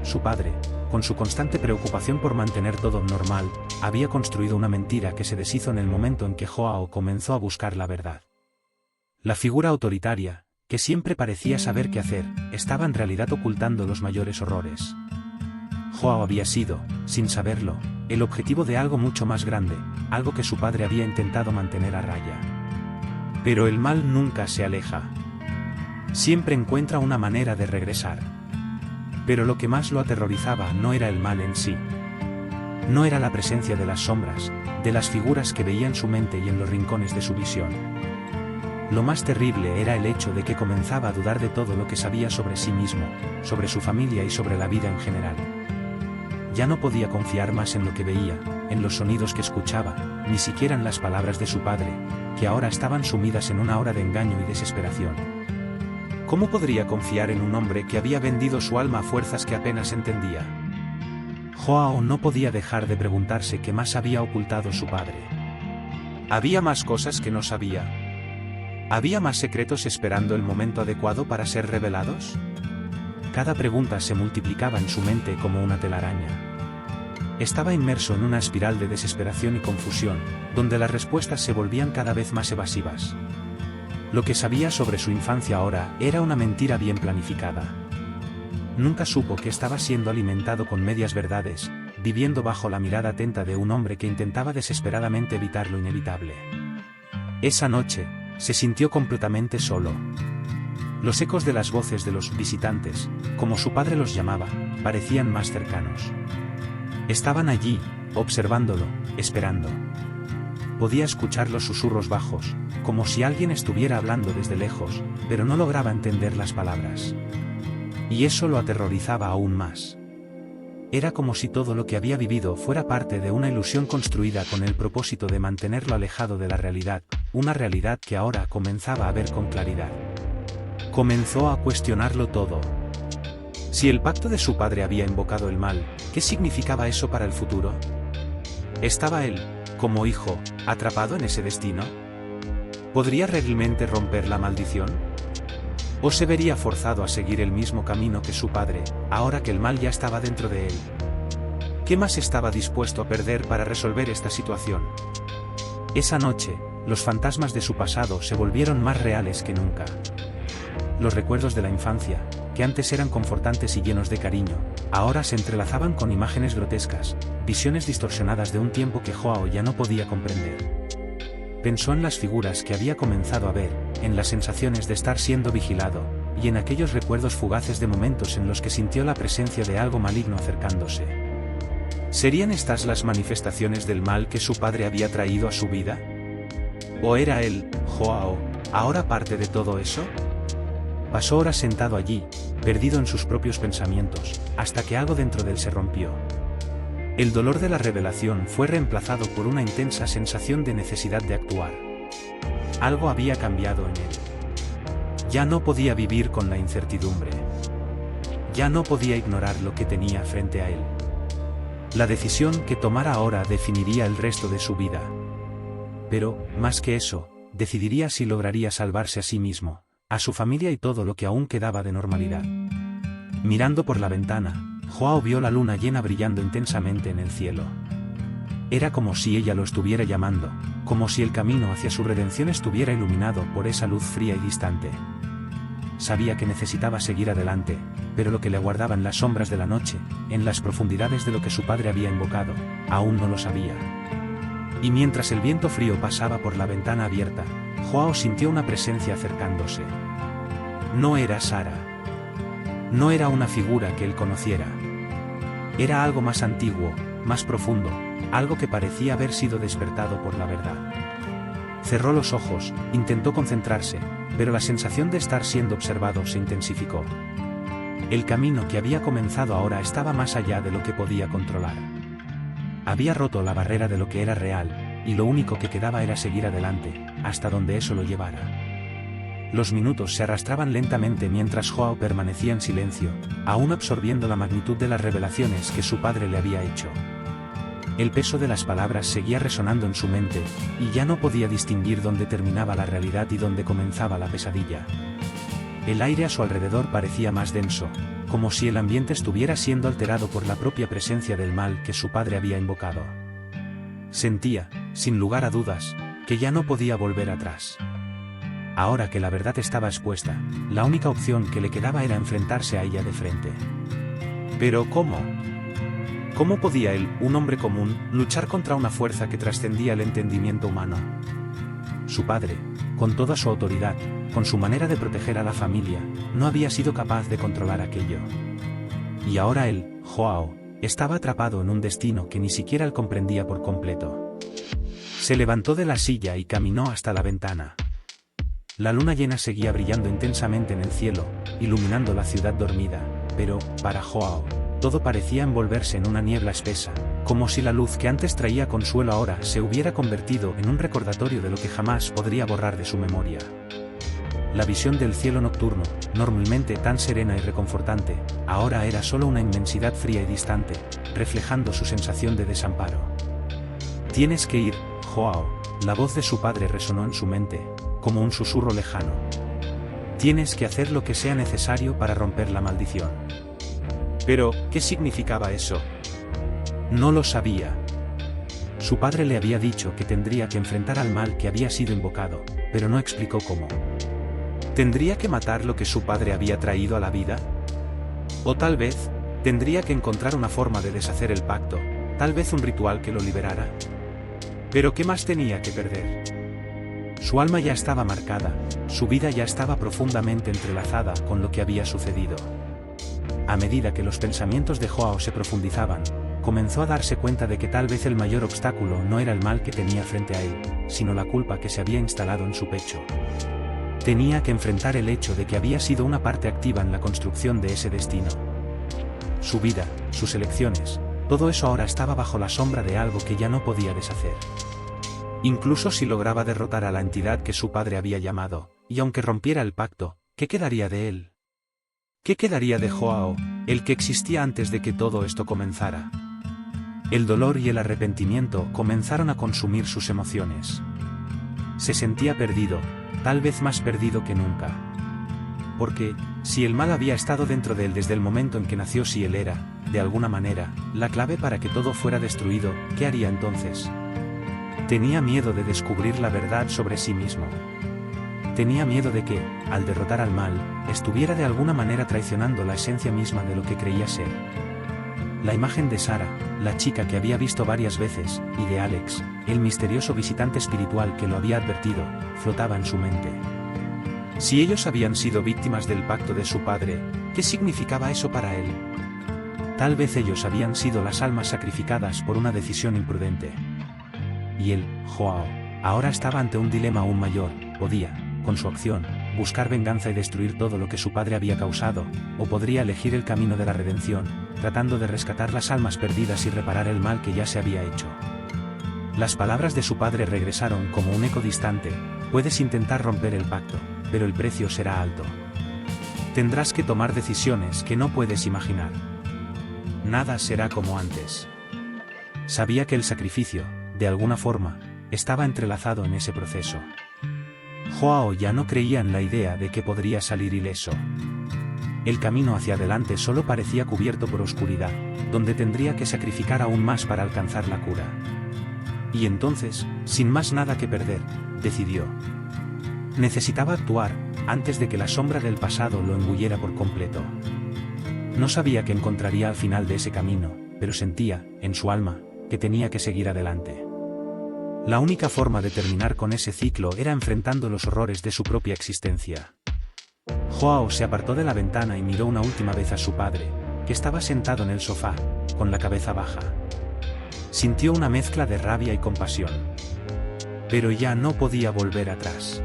Su padre, con su constante preocupación por mantener todo normal, había construido una mentira que se deshizo en el momento en que Joao comenzó a buscar la verdad. La figura autoritaria, que siempre parecía saber qué hacer, estaba en realidad ocultando los mayores horrores. Joao había sido, sin saberlo, el objetivo de algo mucho más grande, algo que su padre había intentado mantener a raya. Pero el mal nunca se aleja. Siempre encuentra una manera de regresar. Pero lo que más lo aterrorizaba no era el mal en sí. No era la presencia de las sombras, de las figuras que veía en su mente y en los rincones de su visión. Lo más terrible era el hecho de que comenzaba a dudar de todo lo que sabía sobre sí mismo, sobre su familia y sobre la vida en general. Ya no podía confiar más en lo que veía, en los sonidos que escuchaba, ni siquiera en las palabras de su padre, que ahora estaban sumidas en una hora de engaño y desesperación. ¿Cómo podría confiar en un hombre que había vendido su alma a fuerzas que apenas entendía? Joao no podía dejar de preguntarse qué más había ocultado su padre. ¿Había más cosas que no sabía? ¿Había más secretos esperando el momento adecuado para ser revelados? Cada pregunta se multiplicaba en su mente como una telaraña. Estaba inmerso en una espiral de desesperación y confusión, donde las respuestas se volvían cada vez más evasivas. Lo que sabía sobre su infancia ahora era una mentira bien planificada. Nunca supo que estaba siendo alimentado con medias verdades, viviendo bajo la mirada atenta de un hombre que intentaba desesperadamente evitar lo inevitable. Esa noche, se sintió completamente solo. Los ecos de las voces de los visitantes, como su padre los llamaba, parecían más cercanos. Estaban allí, observándolo, esperando. Podía escuchar los susurros bajos, como si alguien estuviera hablando desde lejos, pero no lograba entender las palabras. Y eso lo aterrorizaba aún más. Era como si todo lo que había vivido fuera parte de una ilusión construida con el propósito de mantenerlo alejado de la realidad, una realidad que ahora comenzaba a ver con claridad. Comenzó a cuestionarlo todo. Si el pacto de su padre había invocado el mal, ¿qué significaba eso para el futuro? ¿Estaba él, como hijo, atrapado en ese destino? ¿Podría realmente romper la maldición? ¿O se vería forzado a seguir el mismo camino que su padre, ahora que el mal ya estaba dentro de él? ¿Qué más estaba dispuesto a perder para resolver esta situación? Esa noche, los fantasmas de su pasado se volvieron más reales que nunca. Los recuerdos de la infancia, que antes eran confortantes y llenos de cariño, ahora se entrelazaban con imágenes grotescas, visiones distorsionadas de un tiempo que Joao ya no podía comprender. Pensó en las figuras que había comenzado a ver, en las sensaciones de estar siendo vigilado, y en aquellos recuerdos fugaces de momentos en los que sintió la presencia de algo maligno acercándose. ¿Serían estas las manifestaciones del mal que su padre había traído a su vida? ¿O era él, Joao, ahora parte de todo eso? Pasó horas sentado allí, perdido en sus propios pensamientos, hasta que algo dentro de él se rompió. El dolor de la revelación fue reemplazado por una intensa sensación de necesidad de actuar. Algo había cambiado en él. Ya no podía vivir con la incertidumbre. Ya no podía ignorar lo que tenía frente a él. La decisión que tomara ahora definiría el resto de su vida. Pero, más que eso, decidiría si lograría salvarse a sí mismo, a su familia y todo lo que aún quedaba de normalidad. Mirando por la ventana, Joao vio la luna llena brillando intensamente en el cielo. Era como si ella lo estuviera llamando, como si el camino hacia su redención estuviera iluminado por esa luz fría y distante. Sabía que necesitaba seguir adelante, pero lo que le aguardaba en las sombras de la noche, en las profundidades de lo que su padre había invocado, aún no lo sabía. Y mientras el viento frío pasaba por la ventana abierta, Joao sintió una presencia acercándose. No era Sara. No era una figura que él conociera. Era algo más antiguo, más profundo, algo que parecía haber sido despertado por la verdad. Cerró los ojos, intentó concentrarse, pero la sensación de estar siendo observado se intensificó. El camino que había comenzado ahora estaba más allá de lo que podía controlar. Había roto la barrera de lo que era real, y lo único que quedaba era seguir adelante, hasta donde eso lo llevara. Los minutos se arrastraban lentamente mientras Joao permanecía en silencio, aún absorbiendo la magnitud de las revelaciones que su padre le había hecho. El peso de las palabras seguía resonando en su mente, y ya no podía distinguir dónde terminaba la realidad y dónde comenzaba la pesadilla. El aire a su alrededor parecía más denso, como si el ambiente estuviera siendo alterado por la propia presencia del mal que su padre había invocado. Sentía, sin lugar a dudas, que ya no podía volver atrás. Ahora que la verdad estaba expuesta, la única opción que le quedaba era enfrentarse a ella de frente. Pero ¿cómo? ¿Cómo podía él, un hombre común, luchar contra una fuerza que trascendía el entendimiento humano? Su padre, con toda su autoridad, con su manera de proteger a la familia, no había sido capaz de controlar aquello. Y ahora él, Joao, estaba atrapado en un destino que ni siquiera él comprendía por completo. Se levantó de la silla y caminó hasta la ventana. La luna llena seguía brillando intensamente en el cielo, iluminando la ciudad dormida, pero, para Joao, todo parecía envolverse en una niebla espesa, como si la luz que antes traía consuelo ahora se hubiera convertido en un recordatorio de lo que jamás podría borrar de su memoria. La visión del cielo nocturno, normalmente tan serena y reconfortante, ahora era solo una inmensidad fría y distante, reflejando su sensación de desamparo. «Tienes que ir, Joao», la voz de su padre resonó en su mente, como un susurro lejano. «Tienes que hacer lo que sea necesario para romper la maldición». Pero, ¿qué significaba eso? No lo sabía. Su padre le había dicho que tendría que enfrentar al mal que había sido invocado, pero no explicó cómo. ¿Tendría que matar lo que su padre había traído a la vida? O tal vez, tendría que encontrar una forma de deshacer el pacto, tal vez un ritual que lo liberara. Pero ¿qué más tenía que perder? Su alma ya estaba marcada, su vida ya estaba profundamente entrelazada con lo que había sucedido. A medida que los pensamientos de Joao se profundizaban, comenzó a darse cuenta de que tal vez el mayor obstáculo no era el mal que tenía frente a él, sino la culpa que se había instalado en su pecho. Tenía que enfrentar el hecho de que había sido una parte activa en la construcción de ese destino. Su vida, sus elecciones, todo eso ahora estaba bajo la sombra de algo que ya no podía deshacer. Incluso si lograba derrotar a la entidad que su padre había llamado, y aunque rompiera el pacto, ¿qué quedaría de él? ¿Qué quedaría de Joao, el que existía antes de que todo esto comenzara? El dolor y el arrepentimiento comenzaron a consumir sus emociones. Se sentía perdido, tal vez más perdido que nunca. Porque, si el mal había estado dentro de él desde el momento en que nació, si él era, de alguna manera, la clave para que todo fuera destruido, ¿qué haría entonces? Tenía miedo de descubrir la verdad sobre sí mismo. Tenía miedo de que, al derrotar al mal, estuviera de alguna manera traicionando la esencia misma de lo que creía ser. La imagen de Sara, la chica que había visto varias veces, y de Alex, el misterioso visitante espiritual que lo había advertido, flotaba en su mente. Si ellos habían sido víctimas del pacto de su padre, ¿qué significaba eso para él? Tal vez ellos habían sido las almas sacrificadas por una decisión imprudente. Y él, Joao, ahora estaba ante un dilema aún mayor. Podía, con su acción, buscar venganza y destruir todo lo que su padre había causado, o podría elegir el camino de la redención, tratando de rescatar las almas perdidas y reparar el mal que ya se había hecho. Las palabras de su padre regresaron como un eco distante: puedes intentar romper el pacto, pero el precio será alto. Tendrás que tomar decisiones que no puedes imaginar. Nada será como antes. Sabía que el sacrificio, de alguna forma, estaba entrelazado en ese proceso. Joao ya no creía en la idea de que podría salir ileso. El camino hacia adelante solo parecía cubierto por oscuridad, donde tendría que sacrificar aún más para alcanzar la cura. Y entonces, sin más nada que perder, decidió. Necesitaba actuar, antes de que la sombra del pasado lo engulliera por completo. No sabía qué encontraría al final de ese camino, pero sentía, en su alma, que tenía que seguir adelante. La única forma de terminar con ese ciclo era enfrentando los horrores de su propia existencia. Joao se apartó de la ventana y miró una última vez a su padre, que estaba sentado en el sofá, con la cabeza baja. Sintió una mezcla de rabia y compasión. Pero ya no podía volver atrás.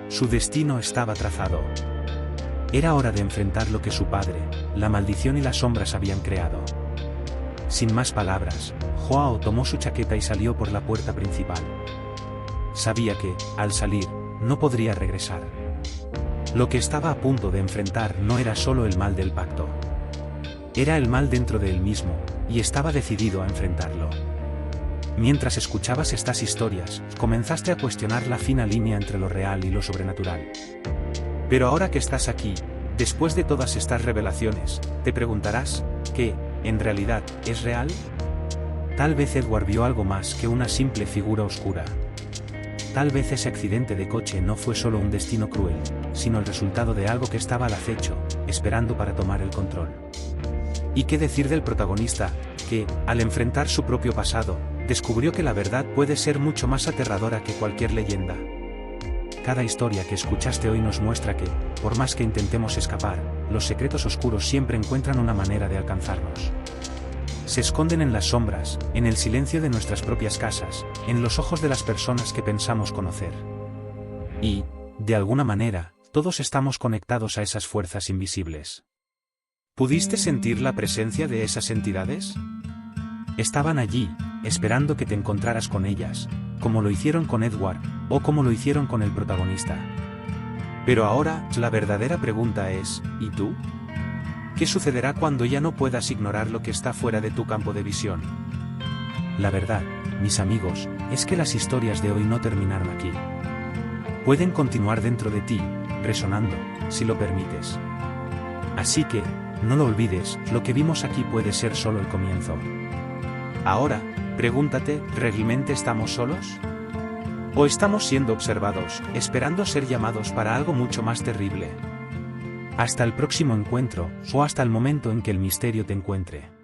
Su destino estaba trazado. Era hora de enfrentar lo que su padre, la maldición y las sombras habían creado. Sin más palabras, Joao tomó su chaqueta y salió por la puerta principal. Sabía que, al salir, no podría regresar. Lo que estaba a punto de enfrentar no era solo el mal del pacto. Era el mal dentro de él mismo, y estaba decidido a enfrentarlo. Mientras escuchabas estas historias, comenzaste a cuestionar la fina línea entre lo real y lo sobrenatural. Pero ahora que estás aquí, después de todas estas revelaciones, te preguntarás, ¿qué, en realidad, es real? Tal vez Edward vio algo más que una simple figura oscura. Tal vez ese accidente de coche no fue solo un destino cruel, sino el resultado de algo que estaba al acecho, esperando para tomar el control. ¿Y qué decir del protagonista, que, al enfrentar su propio pasado, descubrió que la verdad puede ser mucho más aterradora que cualquier leyenda? Cada historia que escuchaste hoy nos muestra que, por más que intentemos escapar, los secretos oscuros siempre encuentran una manera de alcanzarnos. Se esconden en las sombras, en el silencio de nuestras propias casas, en los ojos de las personas que pensamos conocer. Y, de alguna manera, todos estamos conectados a esas fuerzas invisibles. ¿Pudiste sentir la presencia de esas entidades? Estaban allí, esperando que te encontraras con ellas, como lo hicieron con Edward, o como lo hicieron con el protagonista. Pero ahora, la verdadera pregunta es, ¿y tú? ¿Qué sucederá cuando ya no puedas ignorar lo que está fuera de tu campo de visión? La verdad, mis amigos, es que las historias de hoy no terminaron aquí. Pueden continuar dentro de ti, resonando, si lo permites. Así que, no lo olvides, lo que vimos aquí puede ser solo el comienzo. Ahora, pregúntate, ¿realmente estamos solos? ¿O estamos siendo observados, esperando ser llamados para algo mucho más terrible? Hasta el próximo encuentro, o hasta el momento en que el misterio te encuentre.